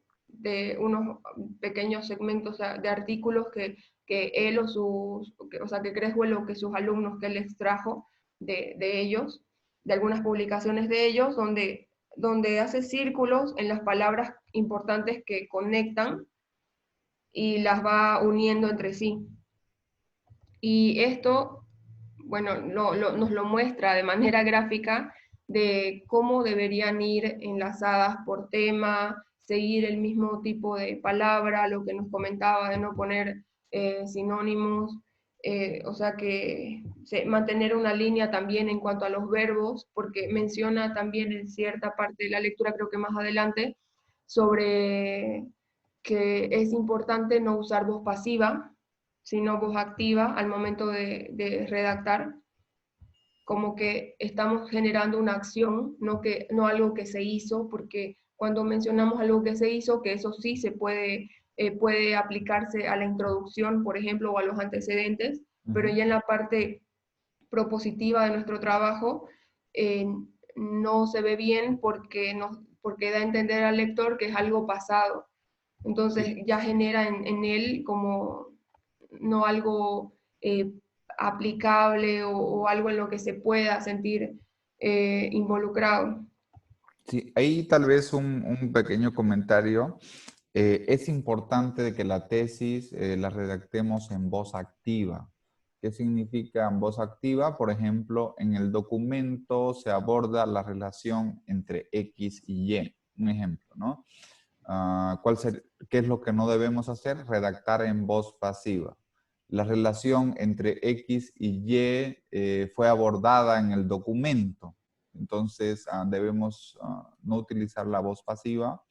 unos pequeños segmentos de artículos que él o sus, o sea, que Creswell o que sus alumnos que él extrajo de ellos, de algunas publicaciones de ellos, donde hace círculos en las palabras importantes que conectan y las va uniendo entre sí. Y esto, bueno, nos lo muestra de manera gráfica de cómo deberían ir enlazadas por tema, seguir el mismo tipo de palabra, lo que nos comentaba de no poner sinónimos, o sea que mantener una línea también en cuanto a los verbos, porque menciona también en cierta parte de la lectura, creo que más adelante, sobre que es importante no usar voz pasiva, sino voz activa al momento de redactar, como que estamos generando una acción, no algo que se hizo, porque cuando mencionamos algo que se hizo, que eso sí se puede aplicarse a la introducción, por ejemplo, o a los antecedentes, pero ya en la parte propositiva de nuestro trabajo no se ve bien porque da a entender al lector que es algo pasado. Entonces ya genera en él como no algo aplicable o algo en lo que se pueda sentir involucrado. Sí, ahí tal vez un pequeño comentario. Es importante que la tesis la redactemos en voz activa. ¿Qué significa en voz activa? Por ejemplo, en el documento se aborda la relación entre X y Y. Un ejemplo, ¿no? ¿Qué es lo que no debemos hacer? Redactar en voz pasiva. La relación entre X y Y fue abordada en el documento. Entonces, debemos no utilizar la voz pasiva.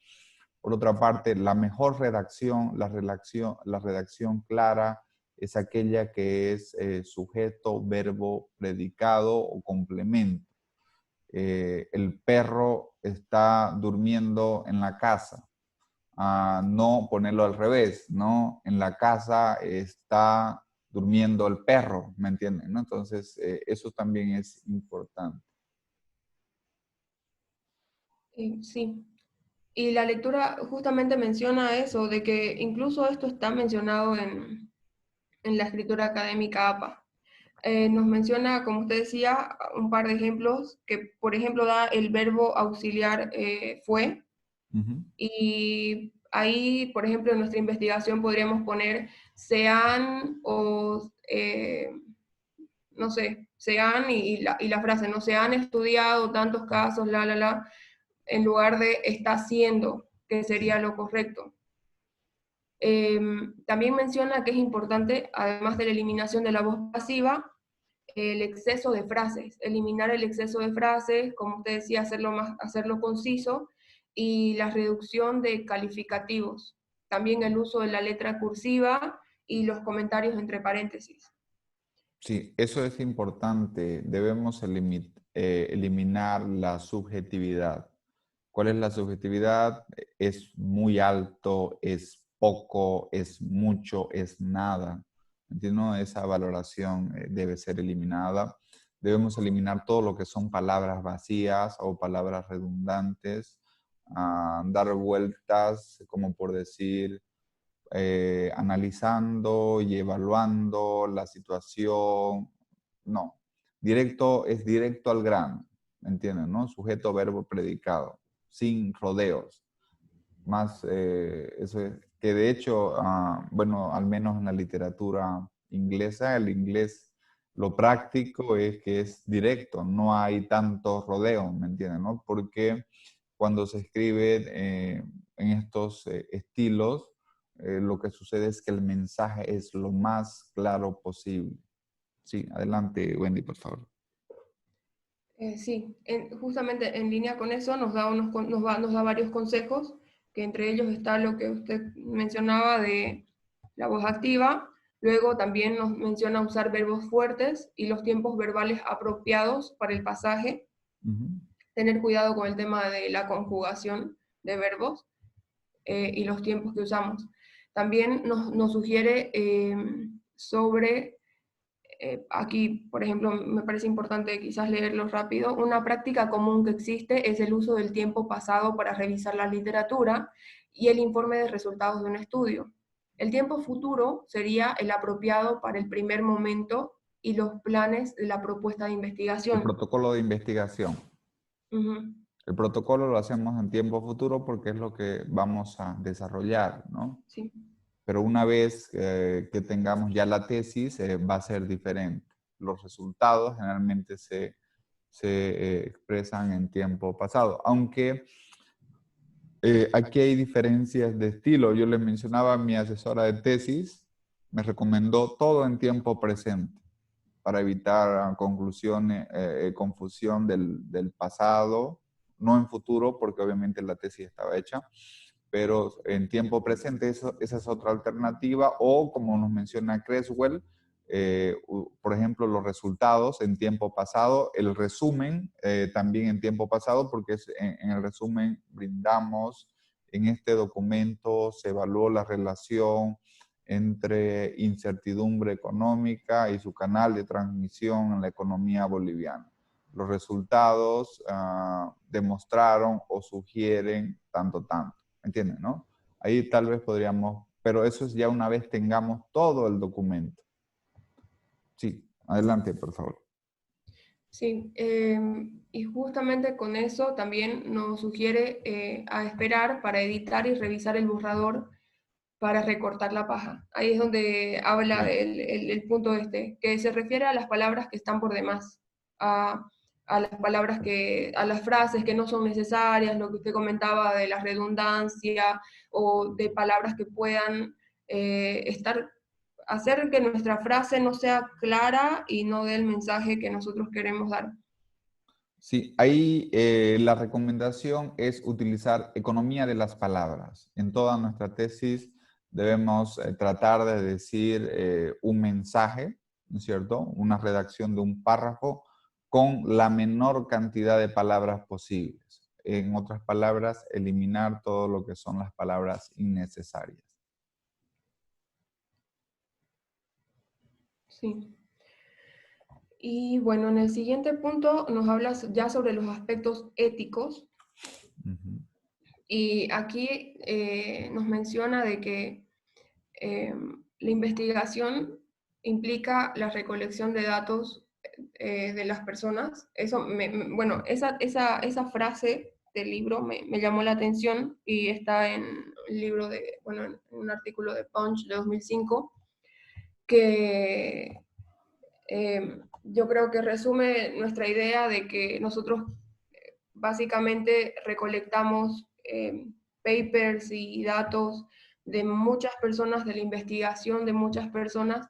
Por otra parte, la mejor redacción, la redacción clara, es aquella que es sujeto, verbo, predicado o complemento. El perro está durmiendo en la casa. No ponerlo al revés, ¿no? En la casa está durmiendo el perro, ¿me entienden? ¿No? Entonces, eso también es importante. Sí. Y la lectura justamente menciona eso, de que incluso esto está mencionado en la escritura académica APA. Nos menciona, como usted decía, un par de ejemplos, que por ejemplo da el verbo auxiliar fue, y ahí, por ejemplo, en nuestra investigación podríamos poner se han o, no sé, se han y la frase, no se han estudiado tantos casos, en lugar de está haciendo, que sería lo correcto. También menciona que es importante, además de la eliminación de la voz pasiva, el exceso de frases, eliminar el exceso de frases, como usted decía, hacerlo conciso, y la reducción de calificativos. También el uso de la letra cursiva y los comentarios entre paréntesis. Sí, eso es importante. Debemos eliminar la subjetividad. ¿Cuál es la subjetividad? Es muy alto, es poco, es mucho, es nada. ¿Entiendo? Esa valoración debe ser eliminada. Debemos eliminar todo lo que son palabras vacías o palabras redundantes, dar vueltas, como por decir, analizando y evaluando la situación. No, es directo al grano, ¿me entienden? ¿No? Sujeto, verbo, predicado, sin rodeos. Más, eso es, que de hecho, bueno, al menos en la literatura inglesa, el inglés, lo práctico es que es directo, no hay tanto rodeo, ¿me entienden? ¿No? Porque cuando se escribe en estos estilos, lo que sucede es que el mensaje es lo más claro posible. Sí, adelante, Wendy, por favor. Sí, justamente en línea con eso nos da varios consejos, que entre ellos está lo que usted mencionaba de la voz activa. Luego también nos menciona usar verbos fuertes y los tiempos verbales apropiados para el pasaje. Tener cuidado con el tema de la conjugación de verbos y los tiempos que usamos. También nos sugiere sobre... aquí, por ejemplo, me parece importante quizás leerlo rápido. Una práctica común que existe es el uso del tiempo pasado para revisar la literatura y el informe de resultados de un estudio. El tiempo futuro sería el apropiado para el primer momento y los planes de la propuesta de investigación. El protocolo de investigación. El protocolo lo hacemos en tiempo futuro porque es lo que vamos a desarrollar, ¿no? Sí. Pero una vez que tengamos ya la tesis, va a ser diferente. Los resultados generalmente se expresan en tiempo pasado, aunque aquí hay diferencias de estilo. Yo le mencionaba a mi asesora de tesis, me recomendó todo en tiempo presente para evitar conclusiones, confusión del pasado, no en futuro, porque obviamente la tesis estaba hecha, pero en tiempo presente esa es otra alternativa, o como nos menciona Creswell, por ejemplo, los resultados en tiempo pasado, el resumen también en tiempo pasado, porque en el resumen brindamos, en este documento se evaluó la relación entre incertidumbre económica y su canal de transmisión en la economía boliviana. Los resultados demostraron o sugieren tanto. ¿Entienden, no? Ahí tal vez podríamos, pero eso es ya una vez tengamos todo el documento. Sí, adelante, por favor. Sí, y justamente con eso también nos sugiere a esperar para editar y revisar el borrador para recortar la paja. Ahí es donde habla el punto que se refiere a las palabras que están por demás, a las palabras a las frases que no son necesarias, lo que usted comentaba de la redundancia, o de palabras que puedan hacer que nuestra frase no sea clara y no dé el mensaje que nosotros queremos dar. Sí, ahí la recomendación es utilizar economía de las palabras. En toda nuestra tesis debemos tratar de decir un mensaje, ¿no es cierto? Una redacción de un párrafo con la menor cantidad de palabras posibles. En otras palabras, eliminar todo lo que son las palabras innecesarias. Sí. Y bueno, en el siguiente punto nos habla ya sobre los aspectos éticos. Y aquí nos menciona de que la investigación implica la recolección de datos de las personas. Eso bueno, esa frase del libro me llamó la atención y está en el libro en un artículo de Punch de 2005, que yo creo que resume nuestra idea de que nosotros básicamente recolectamos papers y datos de muchas personas, de la investigación de muchas personas,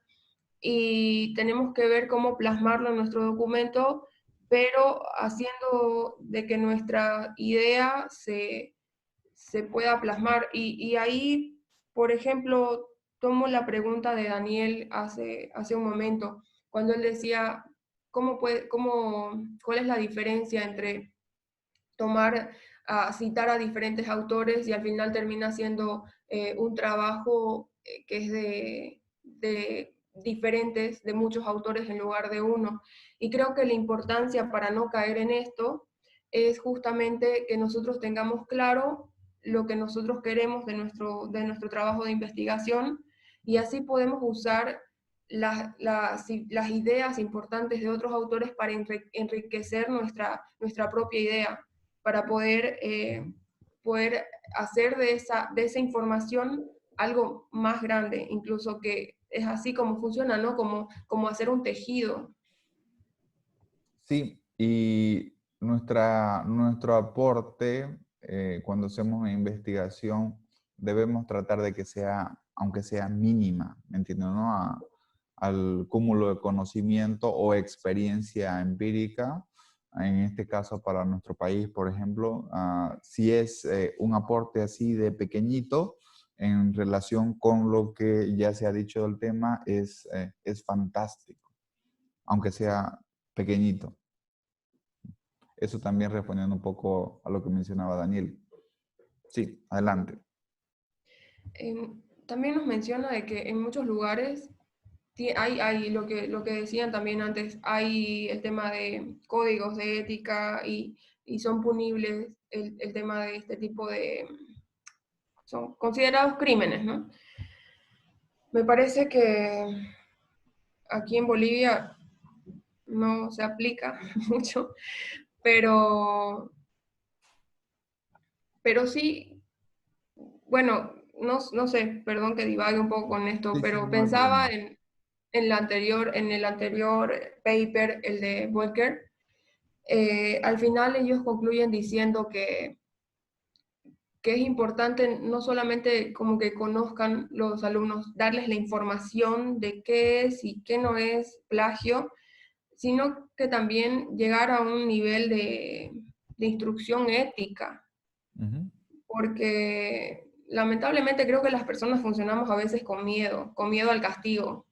y tenemos que ver cómo plasmarlo en nuestro documento, pero haciendo de que nuestra idea se pueda plasmar. Y ahí, por ejemplo, tomo la pregunta de Daniel hace un momento, cuando él decía, ¿cuál es la diferencia entre citar a diferentes autores y al final termina siendo un trabajo que es de diferentes, de muchos autores en lugar de uno? Y creo que la importancia para no caer en esto es justamente que nosotros tengamos claro lo que nosotros queremos de nuestro trabajo de investigación, y así podemos usar las ideas importantes de otros autores para enriquecer nuestra propia idea, para poder hacer de esa información algo más grande, incluso, que es así como funciona, ¿no? Como hacer un tejido. Sí, y nuestro aporte cuando hacemos una investigación debemos tratar de que sea, aunque sea mínima, ¿me entiendes? ¿No? Al cúmulo de conocimiento o experiencia empírica en este caso para nuestro país, por ejemplo, si es un aporte así de pequeñito en relación con lo que ya se ha dicho del tema, es fantástico, aunque sea pequeñito. Eso también respondiendo un poco a lo que mencionaba Daniel. Sí, adelante. También nos menciona de que en muchos lugares hay lo que decían también antes, hay el tema de códigos de ética y son punibles el tema de este tipo de... son considerados crímenes, ¿no? Me parece que aquí en Bolivia no se aplica mucho, pero sí, bueno, no sé, perdón que divague un poco con esto, Sí, sí, pero no hay pensaba problema. en el anterior paper, el de Volcker. Al final ellos concluyen diciendo que es importante no solamente como que conozcan los alumnos, darles la información de qué es y qué no es plagio, sino que también llegar a un nivel de instrucción ética, porque lamentablemente creo que las personas funcionamos a veces con miedo al castigo,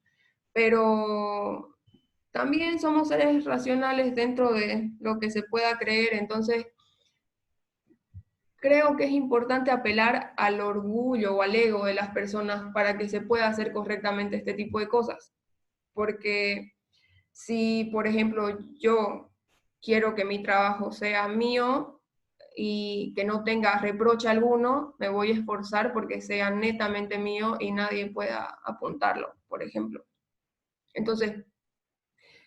pero también somos seres racionales dentro de lo que se pueda creer, entonces creo que es importante apelar al orgullo o al ego de las personas para que se pueda hacer correctamente este tipo de cosas, porque si, por ejemplo, yo quiero que mi trabajo sea mío y que no tenga reproche alguno, me voy a esforzar porque sea netamente mío y nadie pueda apuntarlo, por ejemplo. Entonces,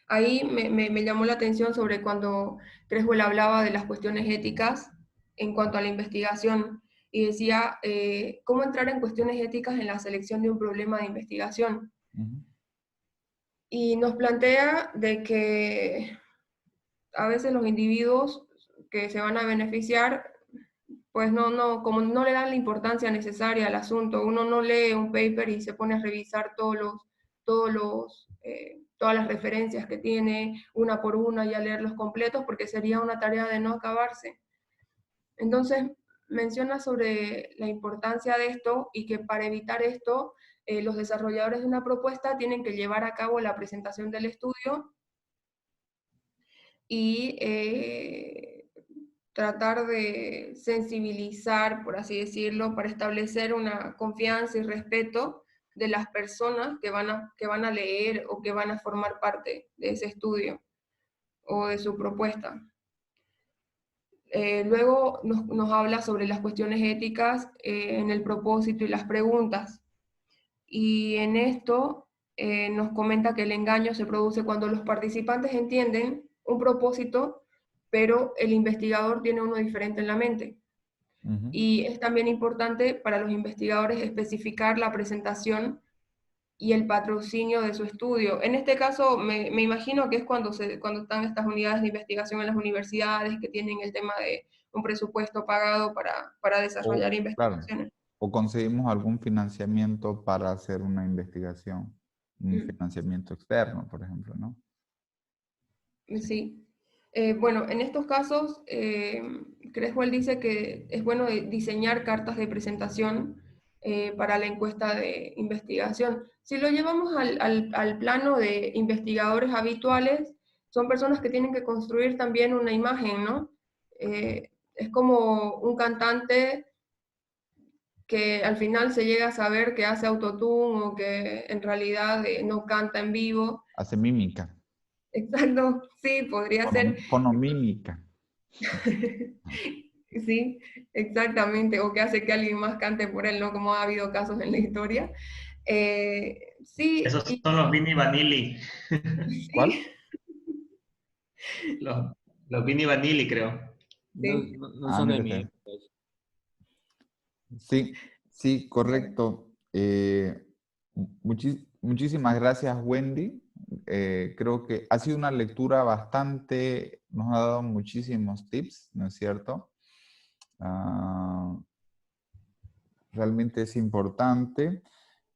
ahí me llamó la atención sobre cuando Creswell hablaba de las cuestiones éticas en cuanto a la investigación y decía cómo entrar en cuestiones éticas en la selección de un problema de investigación. Y nos plantea de que a veces los individuos que se van a beneficiar, pues como no le dan la importancia necesaria al asunto, uno no lee un paper y se pone a revisar todas las referencias que tiene, una por una, y a leerlos completos, porque sería una tarea de no acabarse. Entonces, menciona sobre la importancia de esto y que para evitar esto, los desarrolladores de una propuesta tienen que llevar a cabo la presentación del estudio y tratar de sensibilizar, por así decirlo, para establecer una confianza y respeto de las personas que van a leer o que van a formar parte de ese estudio o de su propuesta. Luego nos habla sobre las cuestiones éticas en el propósito y las preguntas. Y en esto nos comenta que el engaño se produce cuando los participantes entienden un propósito, pero el investigador tiene uno diferente en la mente. Y es también importante para los investigadores especificar la presentación y el patrocinio de su estudio. En este caso, me imagino que es cuando están estas unidades de investigación en las universidades que tienen el tema de un presupuesto pagado para desarrollar investigaciones. Claro, o conseguimos algún financiamiento para hacer una investigación, un financiamiento externo, por ejemplo, ¿no? Sí. Bueno, en estos casos, Creswell dice que es bueno diseñar cartas de presentación para la encuesta de investigación. Si lo llevamos al plano de investigadores habituales, son personas que tienen que construir también una imagen, ¿no? Es como un cantante que al final se llega a saber que hace autotune o que en realidad no canta en vivo. Hace mímica. Exacto, sí, podría ser. Fonomímica. Sí, exactamente, o que hace que alguien más cante por él, ¿no? Como ha habido casos en la historia. Sí. Esos son los Vinny Vanilli. Sí. ¿Cuál? Los Vinny Vanilli, creo. Sí. No son de mi mírate. época. Sí, correcto. Muchísimas gracias, Wendy. Creo que ha sido una lectura bastante, nos ha dado muchísimos tips, ¿no es cierto? Realmente es importante.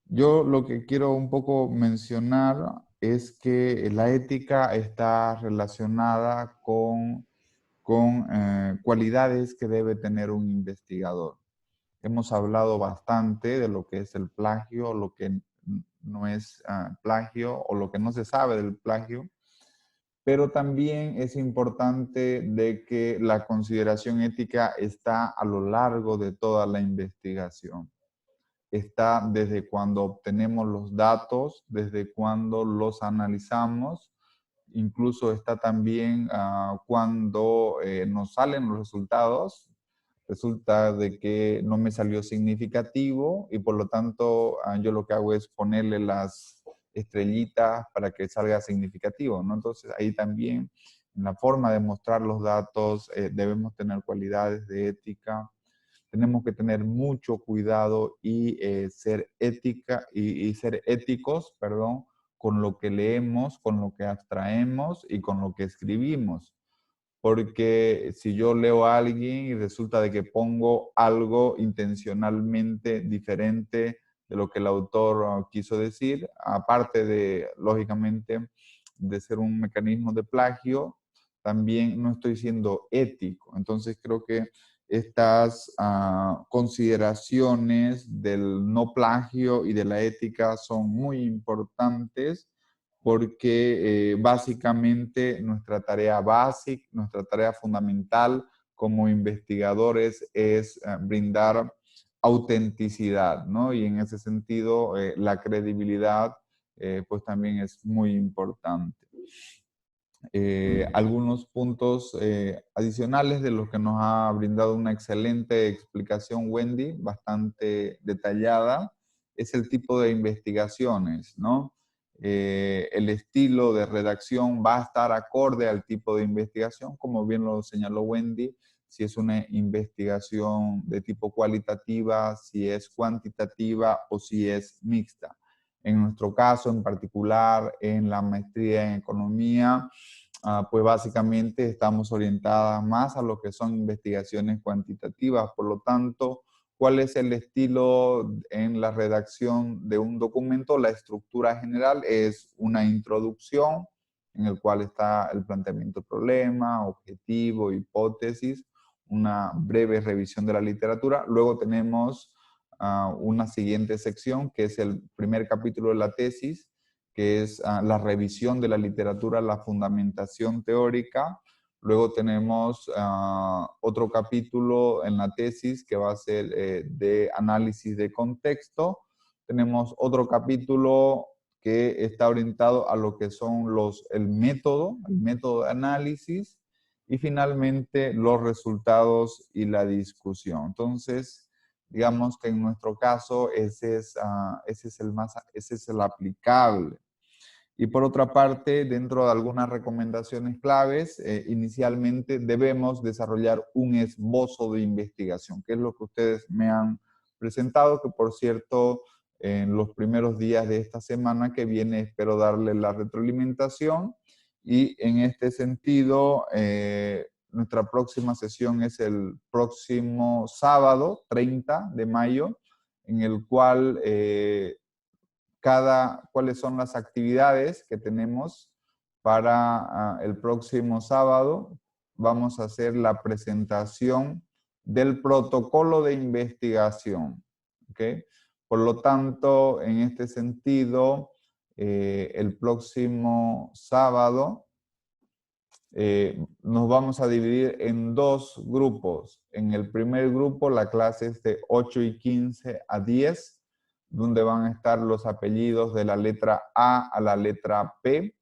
Yo lo que quiero un poco mencionar es que la ética está relacionada con con cualidades que debe tener un investigador. Hemos hablado bastante de lo que es el plagio, lo que no es plagio o lo que no se sabe del plagio, pero también es importante de que la consideración ética está a lo largo de toda la investigación. Está desde cuando obtenemos los datos, desde cuando los analizamos, incluso está también cuando nos salen los resultados. Resulta de que no me salió significativo y por lo tanto yo lo que hago es ponerle las estrellitas para que salga significativo, ¿no? Entonces ahí también en la forma de mostrar los datos debemos tener cualidades de ética. Tenemos que tener mucho cuidado y ser éticos, perdón, con lo que leemos, con lo que abstraemos y con lo que escribimos. Porque si yo leo a alguien y resulta de que pongo algo intencionalmente diferente de lo que el autor quiso decir, aparte de, lógicamente, de ser un mecanismo de plagio, también no estoy siendo ético. Entonces creo que estas consideraciones del no plagio y de la ética son muy importantes porque básicamente nuestra tarea básica, nuestra tarea fundamental como investigadores es brindar autenticidad, ¿no? Y en ese sentido la credibilidad pues también es muy importante. Algunos puntos adicionales de los que nos ha brindado una excelente explicación Wendy, bastante detallada, es el tipo de investigaciones, ¿no? El estilo de redacción va a estar acorde al tipo de investigación, como bien lo señaló Wendy, si es una investigación de tipo cualitativa, si es cuantitativa o si es mixta. En nuestro caso en particular, en la maestría en economía, pues básicamente estamos orientadas más a lo que son investigaciones cuantitativas. Por lo tanto, ¿cuál es el estilo en la redacción de un documento? La estructura general es una introducción en el cual está el planteamiento del problema, objetivo, hipótesis, una breve revisión de la literatura. Luego tenemos una siguiente sección que es el primer capítulo de la tesis, que es la revisión de la literatura, la fundamentación teórica. Luego tenemos otro capítulo en la tesis que va a ser de análisis de contexto. Tenemos otro capítulo que está orientado a lo que son el método de análisis y finalmente los resultados y la discusión. Entonces, digamos que en nuestro caso ese es el aplicable. Y por otra parte, dentro de algunas recomendaciones claves, inicialmente debemos desarrollar un esbozo de investigación, que es lo que ustedes me han presentado, que por cierto, en los primeros días de esta semana que viene espero darle la retroalimentación. Y en este sentido, nuestra próxima sesión es el próximo sábado, 30 de mayo, en el cual cuáles son las actividades que tenemos para el próximo sábado. Vamos a hacer la presentación del protocolo de investigación. ¿Okay? Por lo tanto, en este sentido, el próximo sábado nos vamos a dividir en dos grupos. En el primer grupo, la clase es de 8:15 a 10, donde van a estar los apellidos de la letra A a la letra P.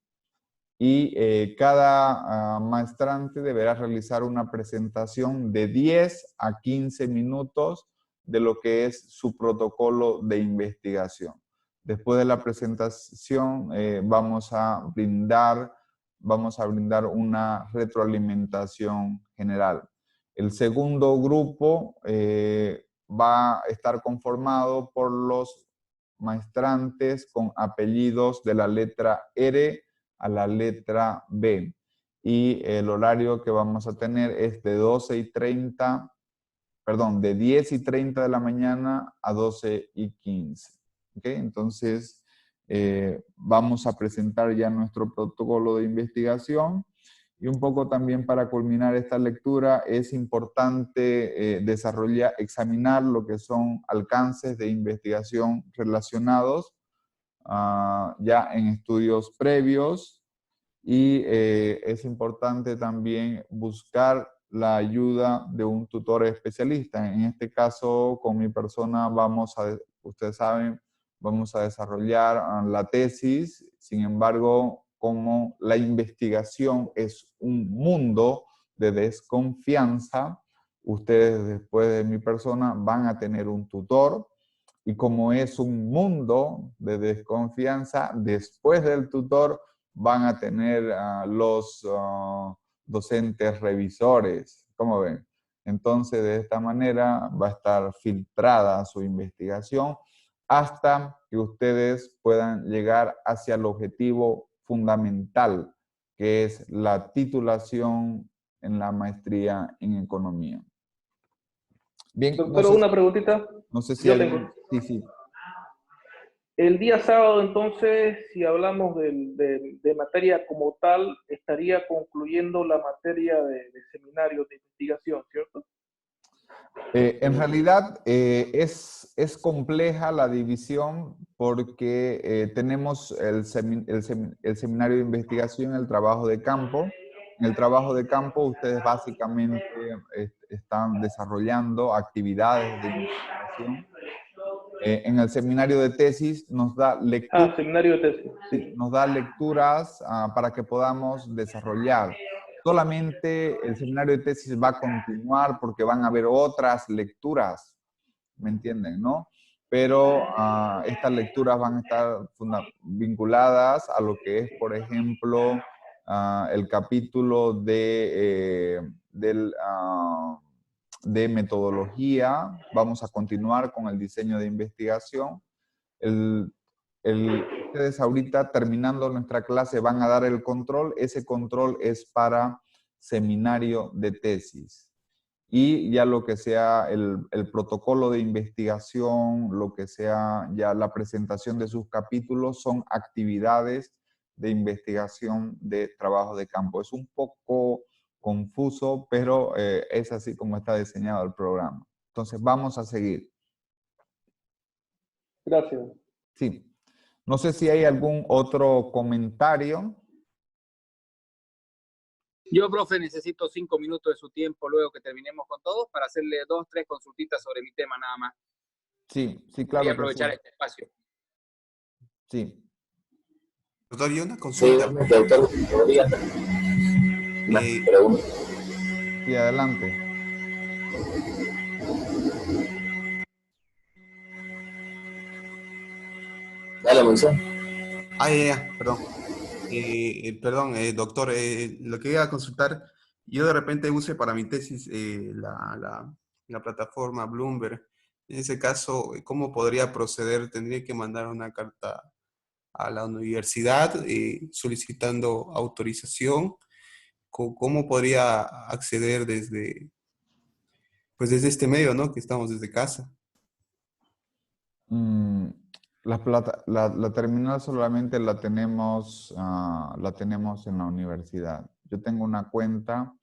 Y cada maestrante deberá realizar una presentación de 10 a 15 minutos de lo que es su protocolo de investigación. Después de la presentación vamos a brindar una retroalimentación general. El segundo grupo va a estar conformado por los maestrantes con apellidos de la letra R a la letra B. Y el horario que vamos a tener es de 10:30 de la mañana a 12:15. ¿Okay? Entonces, vamos a presentar ya nuestro protocolo de investigación Y un poco también para culminar esta lectura, es importante examinar lo que son alcances de investigación relacionados ya en estudios previos, y es importante también buscar la ayuda de un tutor especialista. En este caso, con mi persona ustedes saben, vamos a desarrollar la tesis. Sin embargo, como la investigación es un mundo de desconfianza, ustedes después de mi persona van a tener un tutor, y como es un mundo de desconfianza, después del tutor van a tener los docentes revisores. ¿Cómo ven? Entonces, de esta manera va a estar filtrada su investigación hasta que ustedes puedan llegar hacia el objetivo fundamental, que es la titulación en la maestría en economía. Bien, Doctor, una preguntita. no sé si Yo alguien... tengo. Sí. El día sábado, entonces, si hablamos de materia como tal, estaría concluyendo la materia de seminario de investigación, ¿cierto? En realidad es compleja la división porque tenemos el seminario de investigación, el trabajo de campo. En el trabajo de campo ustedes básicamente están desarrollando actividades de investigación. En el seminario de tesis nos da lectura. Seminario de tesis. Sí, nos da lecturas para que podamos desarrollar. Solamente el seminario de tesis va a continuar porque van a haber otras lecturas, ¿me entienden, no? Pero estas lecturas van a estar vinculadas a lo que es, por ejemplo, el capítulo de metodología. Vamos a continuar con el diseño de investigación. Ustedes ahorita, terminando nuestra clase, van a dar el control. Ese control es para seminario de tesis. Y ya lo que sea el protocolo de investigación, lo que sea ya la presentación de sus capítulos, son actividades de investigación de trabajo de campo. Es un poco confuso, pero es así como está diseñado el programa. Entonces, vamos a seguir. Gracias. Sí. No sé si hay algún otro comentario. Yo, profe, necesito 5 minutos de su tiempo luego que terminemos con todos para hacerle 2, 3 consultitas sobre mi tema nada más. Sí, claro. Voy a aprovechar este espacio. Sí. Doctor, y una consulta. Sí, adelante. Dale, Monzón. Perdón. Doctor, lo que iba a consultar, yo de repente use para mi tesis la plataforma Bloomberg. En ese caso, ¿cómo podría proceder? ¿Tendría que mandar una carta a la universidad solicitando autorización? ¿Cómo podría acceder desde este medio, ¿no? Que estamos desde casa? La terminal solamente la tenemos en la universidad. Yo tengo una cuenta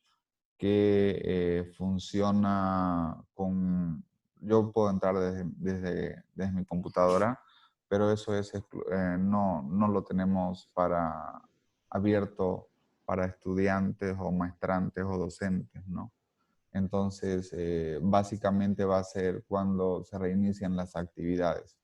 que funciona con... Yo puedo entrar desde mi computadora, pero eso no lo tenemos abierto para estudiantes o maestrantes o docentes, ¿no? Entonces, básicamente va a ser cuando se reinician las actividades.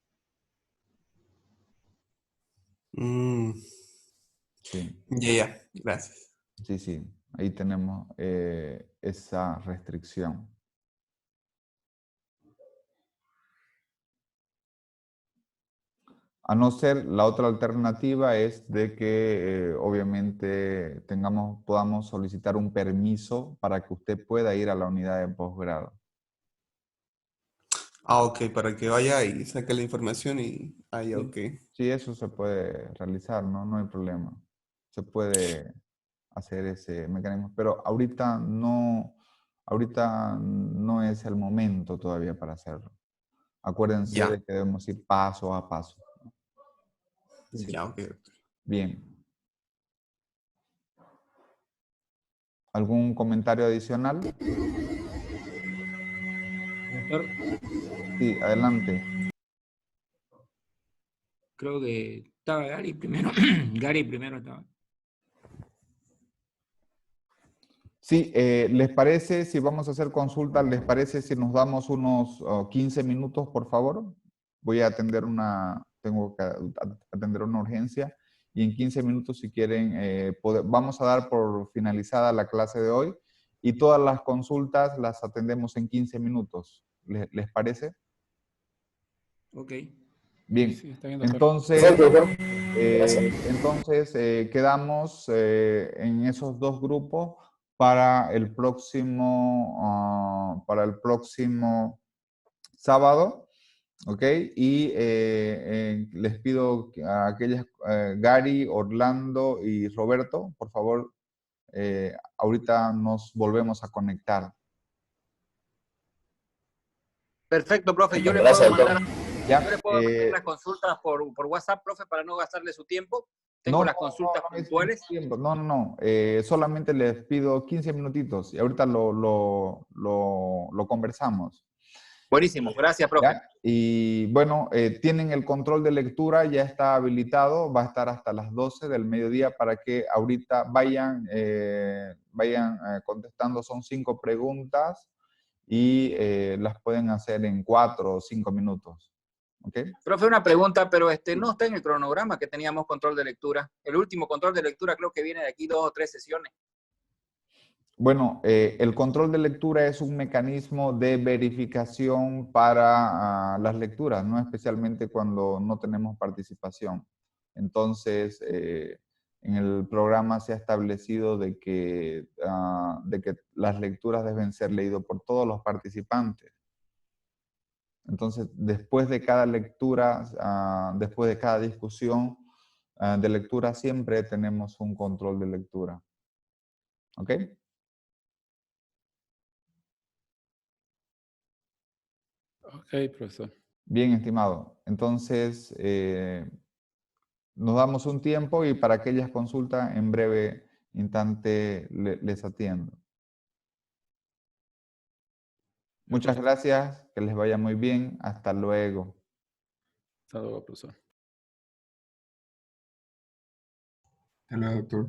Sí. Ya, gracias. Sí, ahí tenemos esa restricción. A no ser, la otra alternativa es de que obviamente podamos solicitar un permiso para que usted pueda ir a la unidad de posgrado. Ok, para que vaya y saque la información y... ok. Sí, eso se puede realizar, ¿no? No hay problema. Se puede hacer ese mecanismo, pero ahorita no es el momento todavía para hacerlo. Acuérdense de que debemos ir paso a paso. Sí. Ya, ok. Bien. ¿Algún comentario adicional? Doctor, Sí, adelante. creo que estaba Gary primero. Gary primero estaba. Sí, ¿les parece, si vamos a hacer consulta, les parece si nos damos unos 15 minutos, por favor? Voy a atender tengo que atender una urgencia y en 15 minutos, si quieren, vamos a dar por finalizada la clase de hoy y todas las consultas las atendemos en 15 minutos. ¿Les parece? Ok. Bien, Sí, está bien, doctor. entonces quedamos en esos dos grupos para el próximo sábado, ¿ok? Y les pido a aquellas, Gary, Orlando y Roberto, por favor, ahorita nos volvemos a conectar. Perfecto, profe. Yo le Gracias, puedo doctor. mandar, ¿Ya? yo le puedo mandar las consultas por WhatsApp, profe, para no gastarle su tiempo. Tengo las consultas no, puntuales. no, solamente les pido 15 minutitos y ahorita lo conversamos. Buenísimo. Gracias, profe. ¿Ya? Y bueno, tienen el control de lectura, ya está habilitado, va a estar hasta las 12 del mediodía para que ahorita vayan contestando. Son 5 preguntas y las pueden hacer en 4 o 5 minutos. ¿Ok? Profe, una pregunta, pero no está en el cronograma que teníamos control de lectura. El último control de lectura creo que viene de aquí 2 o 3 sesiones. Bueno, el control de lectura es un mecanismo de verificación para las lecturas, ¿no? Especialmente cuando no tenemos participación. Entonces, en el programa se ha establecido de que las lecturas deben ser leídas por todos los participantes. Entonces, después de cada lectura, después de cada discusión de lectura, siempre tenemos un control de lectura. ¿Ok? Ok, profesor. Bien, estimado. Entonces, nos damos un tiempo y para aquellas consultas, en breve instante les atiendo. Muchas gracias, que les vaya muy bien. Hasta luego. Hasta luego, profesor. Hasta luego, doctor.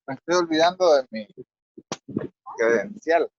Me estoy olvidando de mi credencial.